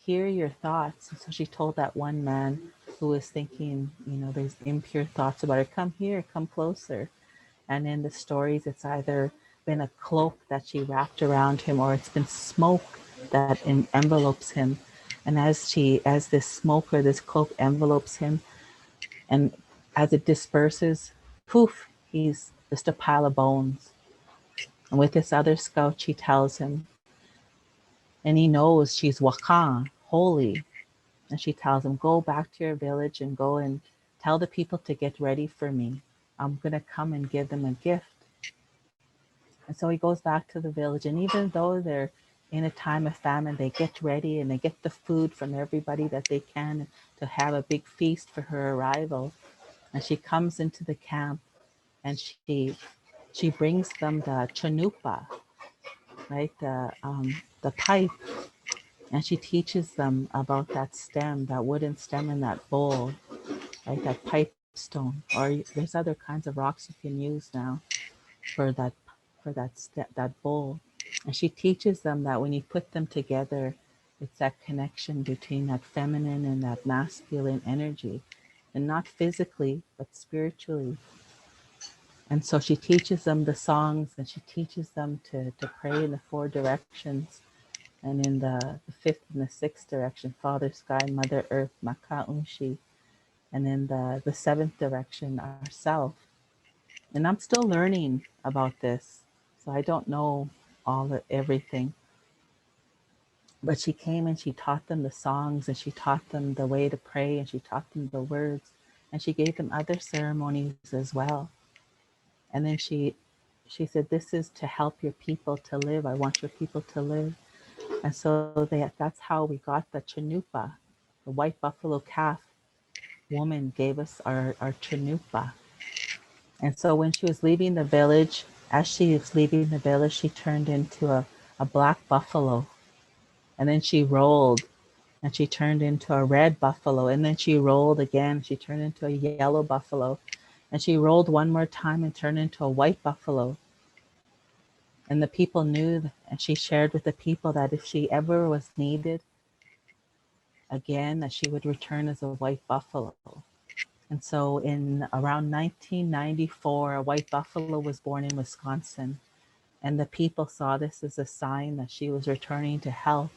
[SPEAKER 4] hear your thoughts. And so she told that one man who was thinking, there's impure thoughts about her, come here, come closer. And in the stories, it's either been a cloak that she wrapped around him, or it's been smoke that envelopes him. And as this smoke or this cloak envelopes him, and as it disperses, poof, he's just a pile of bones. And with this other scout, she tells him, and he knows she's Wakan, holy. And she tells him, go back to your village and go and tell the people to get ready for me. I'm going to come and give them a gift. And so he goes back to the village. And even though they're in a time of famine, they get ready and they get the food from everybody that they can to have a big feast for her arrival. And she comes into the camp, and she brings them the chanupa, right? The pipe. And she teaches them about that stem, that wooden stem in that bowl, right? That pipe stone, or there's other kinds of rocks you can use now for that bowl. And she teaches them that when you put them together, it's that connection between that feminine and that masculine energy, and not physically, but spiritually. And so she teaches them the songs, and she teaches them to pray in the 4 directions. And in the 5th and the 6th direction, Father Sky, Mother Earth, Maka Unshi. And in the 7th direction, ourself. And I'm still learning about this, so I don't know everything. But she came and she taught them the songs, and she taught them the way to pray, and she taught them the words, and she gave them other ceremonies as well. And then she said, this is to help your people to live. I want your people to live. And so that's how we got the chanupa, the white buffalo calf. Woman gave us our chanupa. And so when she was leaving the village, as she was leaving the village, she turned into a black buffalo. And then she rolled, and she turned into a red buffalo. And then she rolled again. She turned into a yellow buffalo. And she rolled one more time and turned into a white buffalo. And the people knew, and she shared with the people that if she ever was needed again, that she would return as a white buffalo. And so in around 1994, a white buffalo was born in Wisconsin. And the people saw this as a sign that she was returning to health.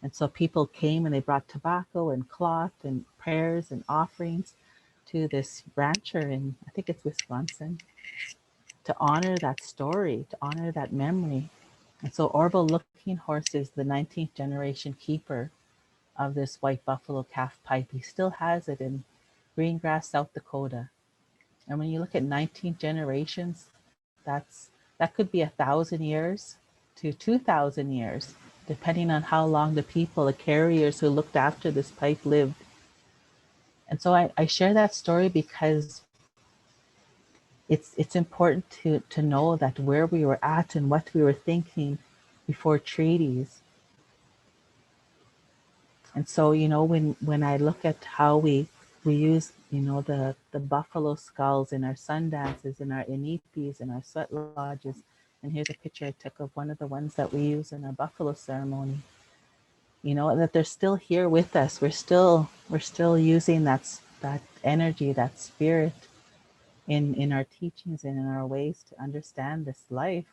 [SPEAKER 4] And so people came and they brought tobacco and cloth and prayers and offerings to this rancher in, I think it's Wisconsin, to honor that story, to honor that memory. And so Orville Looking Horse is the 19th generation keeper of this white buffalo calf pipe. He still has it in Greengrass, South Dakota. And when you look at 19 generations, that could be 1,000 years to 2,000 years, depending on how long the people, the carriers who looked after this pipe lived. And so I share that story because it's important to know that where we were at and what we were thinking before treaties. And so, when I look at how we use, the buffalo skulls in our sun dances, in our inipis, in our sweat lodges, And here's a picture I took of one of the ones that we use in our buffalo ceremony. You know, that they're still here with us. We're still using that energy, that spirit in our teachings and in our ways to understand this life.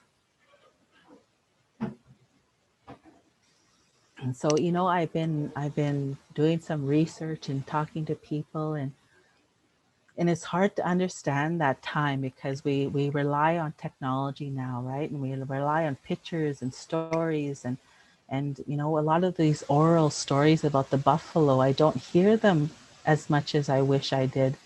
[SPEAKER 4] And so, you know, I've been doing some research and talking to people, and it's hard to understand that time because we rely on technology now, right? And we rely on pictures and stories and you know, a lot of these oral stories about the buffalo, I don't hear them as much as I wish I did.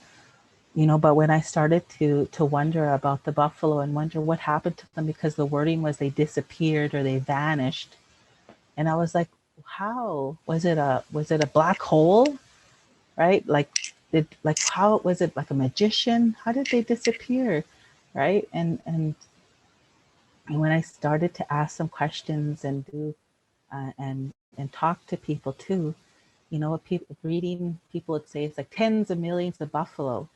[SPEAKER 4] You know, but when I started to wonder about the buffalo and wonder what happened to them, because the wording was they disappeared or they vanished, and I was like, how was it a black hole, right? How was it, like a magician? How did they disappear, right? And when I started to ask some questions and do and talk to people too, you know, reading people would say it's like tens of millions of buffalo,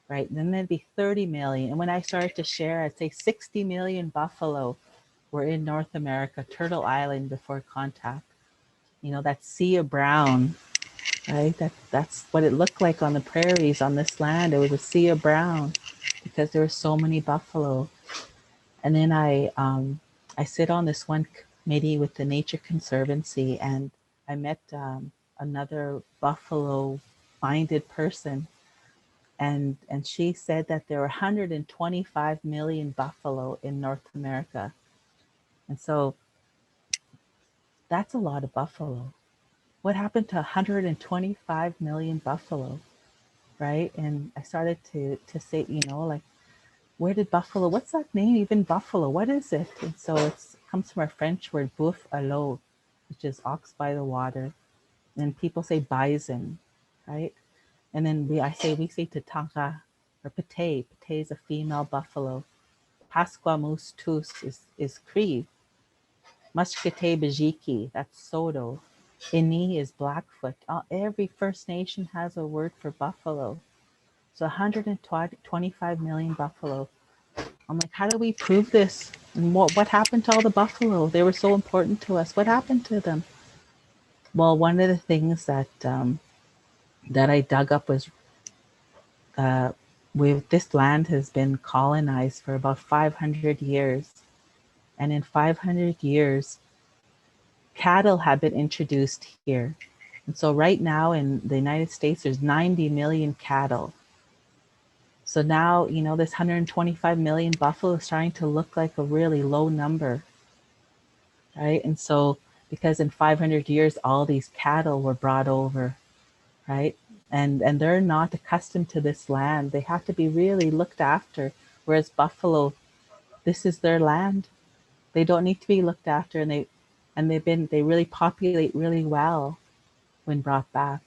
[SPEAKER 4] right? And then there'd be 30 million. And when I started to share, I'd say 60 million buffalo were in North America, Turtle Island, before contact. You know, that sea of brown, right? That's what it looked like on the prairies on this land. It was a sea of brown because there were so many buffalo. And then I sit on this one committee with the Nature Conservancy, and I met another buffalo-minded person, and she said that there were 125 million buffalo in North America, and so that's a lot of buffalo. What happened to 125 million buffalo, right? And I started to say, you know, like, where did buffalo, what's that name even, buffalo, what is it? And so it comes from a French word, boeuf à l'eau, which is ox by the water. And people say bison, right? And then we say tatanka or pate. Pate is a female buffalo. Pasquamus tus is Cree. Muskete Bajiki, that's Soto. Ini is Blackfoot. Every First Nation has a word for buffalo. So 125 million buffalo. I'm like, how do we prove this? And what happened to all the buffalo? They were so important to us. What happened to them? Well, one of the things that I dug up was this land has been colonized for about 500 years. And in 500 years, cattle have been introduced here. And so right now in the United States, there's 90 million cattle. So now, you know, this 125 million buffalo is starting to look like a really low number, right? And so, because in 500 years, all these cattle were brought over, right? And they're not accustomed to this land. They have to be really looked after. Whereas buffalo, this is their land. They don't need to be looked after, and they really populate really well when brought back.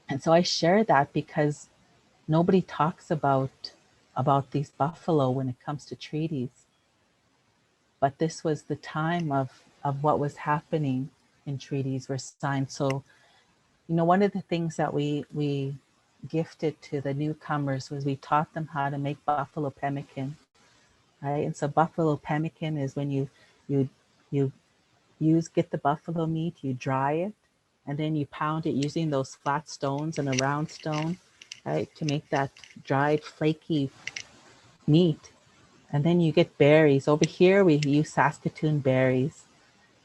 [SPEAKER 4] And so I share that because nobody talks about these buffalo when it comes to treaties. But this was the time of what was happening in treaties were signed. So, you know, one of the things that we gifted to the newcomers was we taught them how to make buffalo pemmican, right? And so buffalo pemmican is when you get the buffalo meat, you dry it, and then you pound it using those flat stones and a round stone, right, to make that dried flaky meat. And then you get berries. Over here we use Saskatoon berries.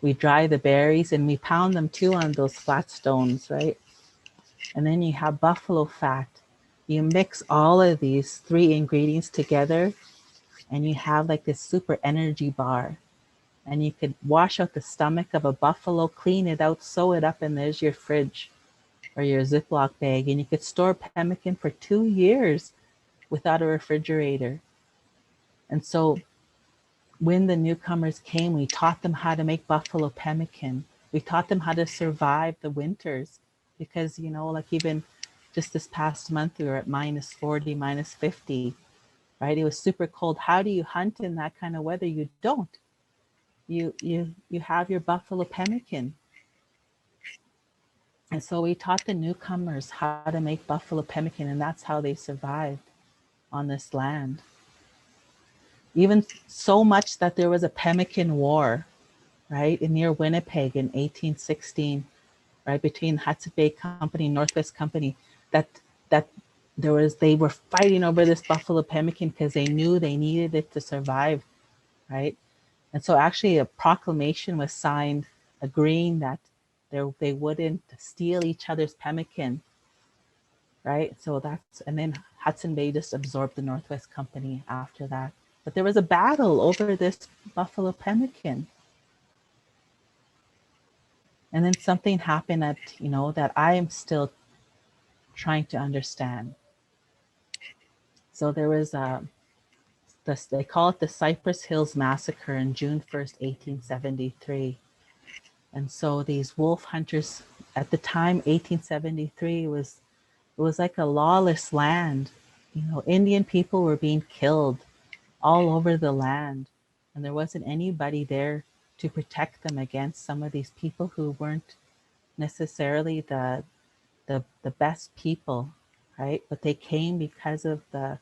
[SPEAKER 4] We dry the berries and we pound them too on those flat stones, right? And then you have buffalo fat. You mix all of these three ingredients together and you have like this super energy bar. And you could wash out the stomach of a buffalo, clean it out, sew it up, and there's your fridge or your Ziploc bag. And you could store pemmican for 2 years without a refrigerator. And so when the newcomers came, we taught them how to make buffalo pemmican. We taught them how to survive the winters because, you know, like even just this past month, we were at -40, -50, right? It was super cold. How do you hunt in that kind of weather? You don't. You have your buffalo pemmican. And so we taught the newcomers how to make buffalo pemmican, and that's how they survived on this land. even so much that there was a Pemmican War, right, in near Winnipeg in 1816, right, between Hudson Bay Company and Northwest Company, that that they were fighting over this buffalo pemmican because they knew they needed it to survive, right? And so actually a proclamation was signed agreeing that they wouldn't steal each other's pemmican, right? So that's, and then Hudson Bay just absorbed the Northwest Company after that. But there was a battle over this buffalo pemmican. And then something happened that, that I am still trying to understand. So there was they call it the Cypress Hills Massacre on June 1st, 1873. And so these wolf hunters, at the time, 1873, it was like a lawless land. Indian people were being killed all over the land, and there wasn't anybody there to protect them against some of these people who weren't necessarily the best people, right? But they came because of the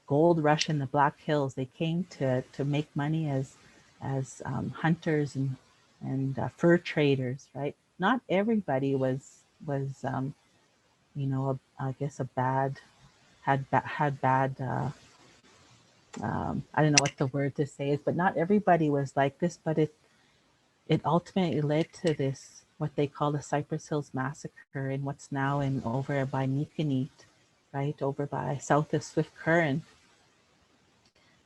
[SPEAKER 4] gold rush in the Black Hills. They came to make money as hunters and fur traders, right? Not everybody was I guess had bad. I don't know what the word to say is, but not everybody was like this. But it ultimately led to this, what they call the Cypress Hills Massacre, in what's now over by Nikanit, right, over by south of Swift Current.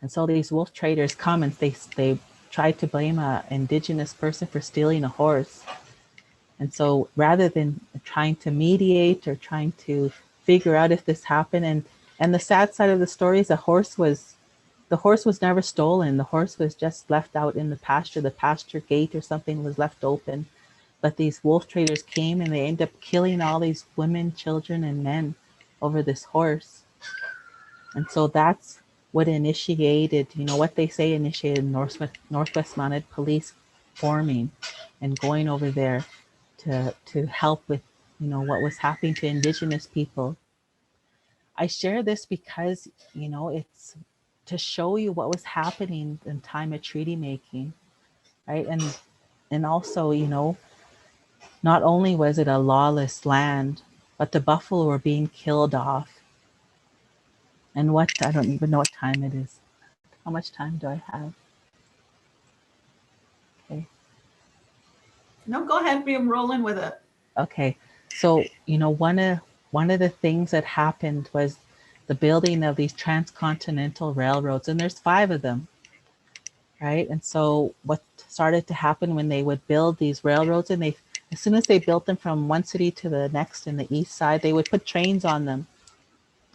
[SPEAKER 4] And so these wolf traders come and they try to blame an Indigenous person for stealing a horse. And so rather than trying to mediate or trying to figure out if this happened, and the sad side of the story is the horse was never stolen. The horse was just left out in the pasture gate or something was left open. But these wolf traders came and they ended up killing all these women, children, and men over this horse. And so that's what initiated, what they say initiated Northwest Mounted Police forming and going over there to help with, what was happening to Indigenous people. I share this because, it's to show you what was happening in time of treaty making, right? And also, not only was it a lawless land, but the buffalo were being killed off. And I don't even know what time it is. How much time do I have? Okay.
[SPEAKER 3] No, go ahead, be rolling with it.
[SPEAKER 4] Okay. So, one of the things that happened was the building of these transcontinental railroads, and there's 5 of them, right? And so what started to happen when they would build these railroads, and as soon as they built them from one city to the next in the east side, they would put trains on them.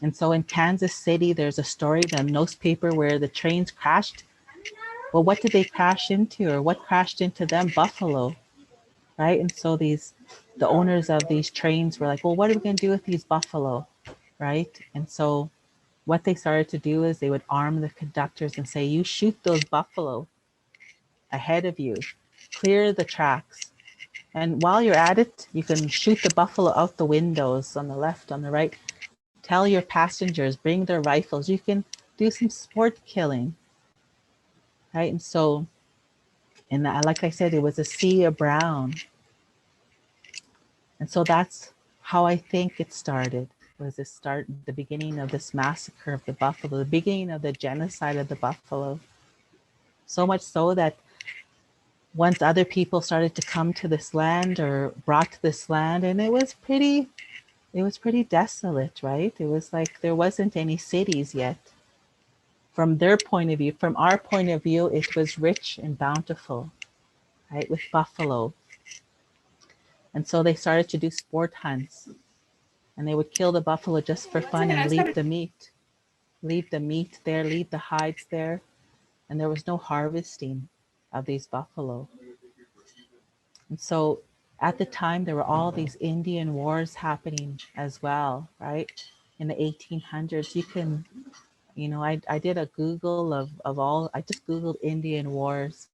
[SPEAKER 4] And so in Kansas City, there's a story in the newspaper where the trains crashed. Well, what did they crash into, or what crashed into them? Buffalo, right? And so the owners of these trains were like, well, what are we going to do with these buffalo, right? And so what they started to do is they would arm the conductors and say, you shoot those buffalo ahead of you, clear the tracks. And while you're at it, you can shoot the buffalo out the windows on the left, on the right. Tell your passengers, bring their rifles. You can do some sport killing, right? And so, and like I said, it was a sea of brown. And so that's how I think it started, was the beginning of this massacre of the buffalo, the beginning of the genocide of the buffalo. So much so that once other people started to come to this land or brought to this land, and it was pretty desolate, right? It was like there wasn't any cities yet. From their point of view, from our point of view, it was rich and bountiful, right, with buffalo. And so they started to do sport hunts, and they would kill the buffalo just for fun and leave the meat there, leave the hides there. And there was no harvesting of these buffalo. And so at the time, there were all these Indian wars happening as well, right? In the 1800s, you can, I did a Google of all, I just Googled Indian wars,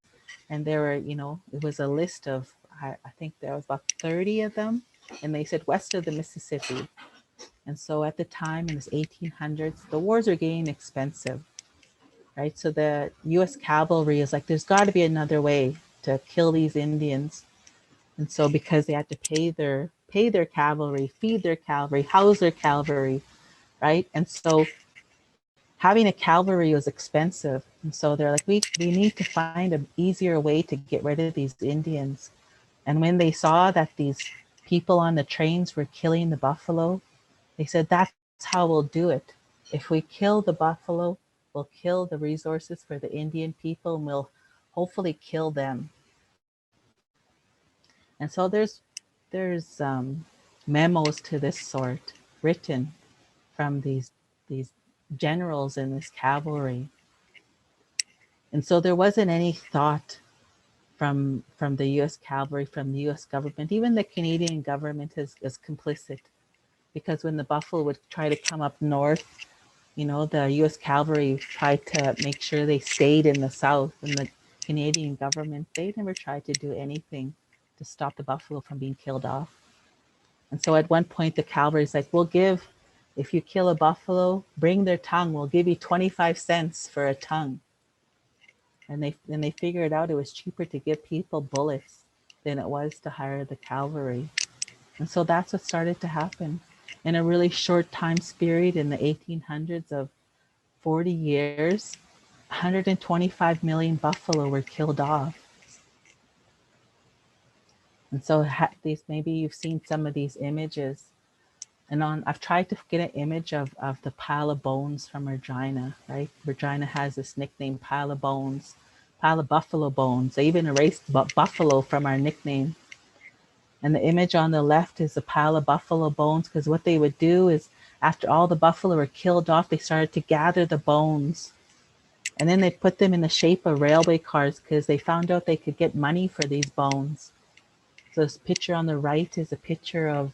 [SPEAKER 4] and there were, it was a list of, I think there was about 30 of them, and they said west of the Mississippi. And so at the time in the 1800s, the wars are getting expensive, right? So the US cavalry is like, there's got to be another way to kill these Indians. And so because they had to pay their cavalry, feed their cavalry, house their cavalry, right? And so having a cavalry was expensive. And so they're like, we need to find an easier way to get rid of these Indians. And when they saw that these people on the trains were killing the buffalo, they said, that's how we'll do it. If we kill the buffalo, we'll kill the resources for the Indian people, and we'll hopefully kill them. And so there's memos to this sort written from these generals in this cavalry. And so there wasn't any thought from the US cavalry, from the US government. Even the Canadian government is complicit, because when the buffalo would try to come up north, you know, the US cavalry tried to make sure they stayed in the south, and the Canadian government, they never tried to do anything to stop the buffalo from being killed off. And so at one point the cavalry's like, we'll give, if you kill a buffalo, bring their tongue, we'll give you 25 cents for a tongue. And they figured out it was cheaper to give people bullets than it was to hire the cavalry. And so that's what started to happen. In a really short time period in the 1800s of 40 years, 125 million buffalo were killed off. And so these, maybe you've seen some of these images. And I've tried to get an image of the pile of bones from Regina, right? Regina has this nickname, pile of bones, pile of buffalo bones. They even erased buffalo from our nickname. And the image on the left is a pile of buffalo bones, because what they would do is after all the buffalo were killed off, they started to gather the bones. And then they put them in the shape of railway cars, because they found out they could get money for these bones. So this picture on the right is a picture of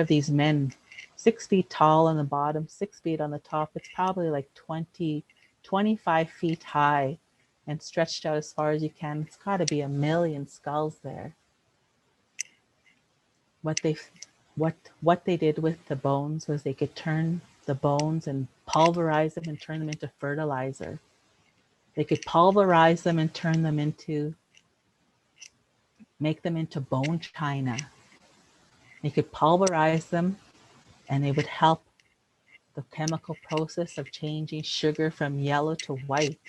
[SPEAKER 4] these men, 6 feet tall on the bottom, 6 feet on the top. It's probably like 25 feet high and stretched out as far as you can. It's got to be 1 million skulls there. What they did with the bones was they could turn the bones and pulverize them and turn them into fertilizer. They could pulverize them and turn them into, make them into bone china. They could pulverize them, and they would help the chemical process of changing sugar from yellow to white.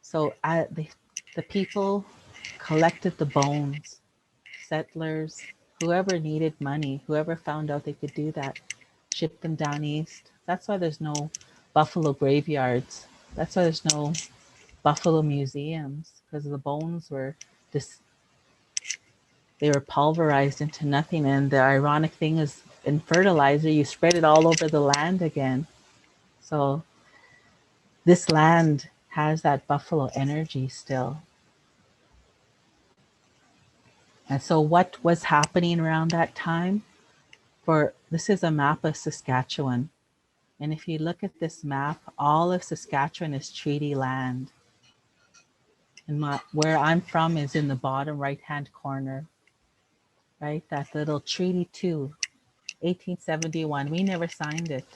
[SPEAKER 4] So the people collected the bones, settlers, whoever needed money, whoever found out they could do that, shipped them down east. That's why there's no buffalo graveyards. That's why there's no buffalo museums, because the bones were they were pulverized into nothing. And the ironic thing is, in fertilizer, you spread it all over the land again. So this land has that buffalo energy still. And so what was happening around that time? This is a map of Saskatchewan. And if you look at this map, all of Saskatchewan is treaty land. And where I'm from is in the bottom right-hand corner, right? That little Treaty 2, 1871, we never signed it.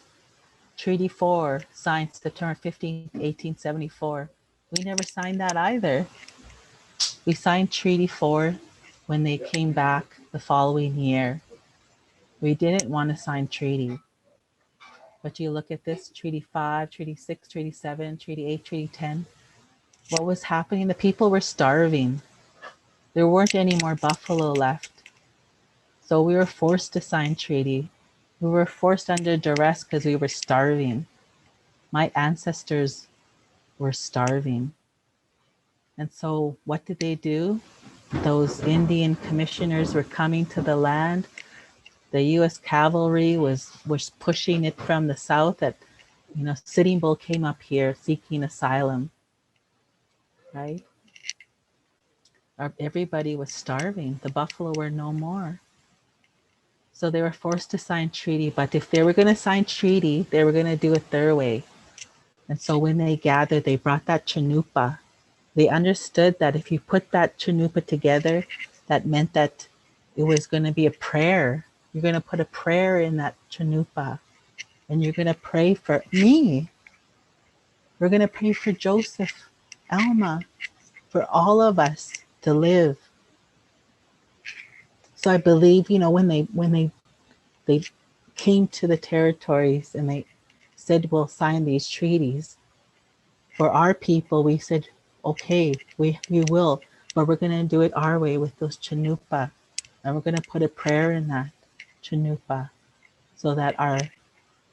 [SPEAKER 4] Treaty 4, signed September 15, 1874. We never signed that either. We signed Treaty 4 when they came back the following year. We didn't want to sign treaty. But you look at this, Treaty 5, Treaty 6, Treaty 7, Treaty 8, Treaty 10. What was happening? The people were starving. There weren't any more buffalo left. So we were forced to sign treaty. We were forced under duress because we were starving. My ancestors were starving. And so what did they do? Those Indian commissioners were coming to the land. The US cavalry was pushing it from the south. Sitting Bull came up here seeking asylum, right? Everybody was starving. The buffalo were no more. So they were forced to sign treaty. But if they were going to sign treaty, they were going to do it their way. And so when they gathered, they brought that chanupa. They understood that if you put that chanupa together, that meant that it was going to be a prayer. You're going to put a prayer in that chanupa, and you're going to pray for me. We're going to pray for Joseph, Alma, for all of us to live. So I believe, when they came to the territories and they said, we'll sign these treaties. For our people, we said, okay, we will, but we're going to do it our way with those chanupa. And we're going to put a prayer in that chanupa so that our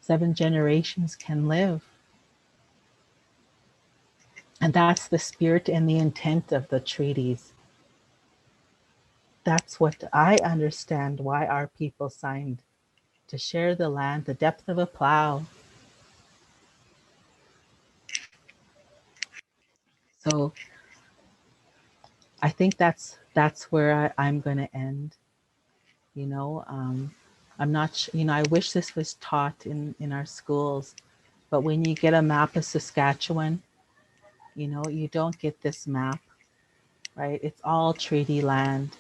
[SPEAKER 4] 7 generations can live. And that's the spirit and the intent of the treaties. That's what I understand why our people signed, to share the land, the depth of a plow. So I think that's where I'm going to end. I'm not, I wish this was taught in our schools, but when you get a map of Saskatchewan, you don't get this map, right? It's all treaty land,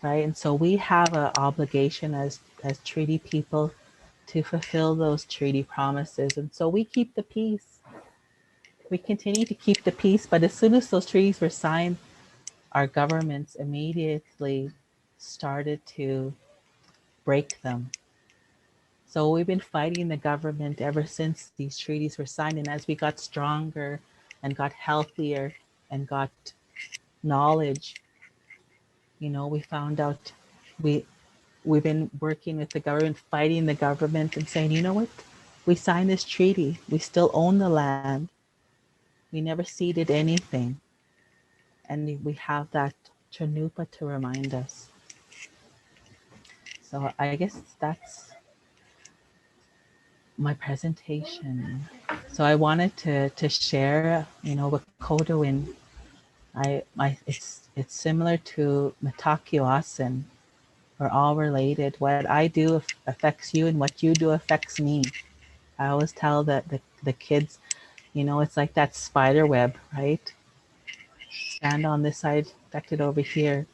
[SPEAKER 4] right? And so we have an obligation as treaty people to fulfill those treaty promises. And so we keep the peace. We continue to keep the peace, but as soon as those treaties were signed, our governments immediately started to break them. So we've been fighting the government ever since these treaties were signed. And as we got stronger and got healthier and got knowledge, we found out we've been working with the government, fighting the government and saying, you know what? We signed this treaty. We still own the land. We never ceded anything. And we have that chanupa to remind us. So I guess that's my presentation. So I wanted to share, with Kodawin. It's similar to Matakiwasin. We're all related. What I do affects you, and what you do affects me. I always tell the kids, it's like that spider web, right? Stand on this side, affected over here.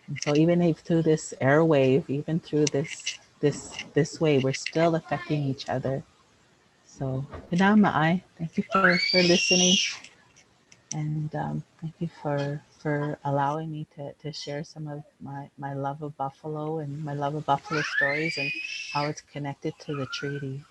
[SPEAKER 4] And so even if through this airwave, even through this way, we're still affecting each other. So, Pinama'ai, thank you for listening, and thank you for allowing me to share some of my love of buffalo and my love of buffalo stories and how it's connected to the treaty.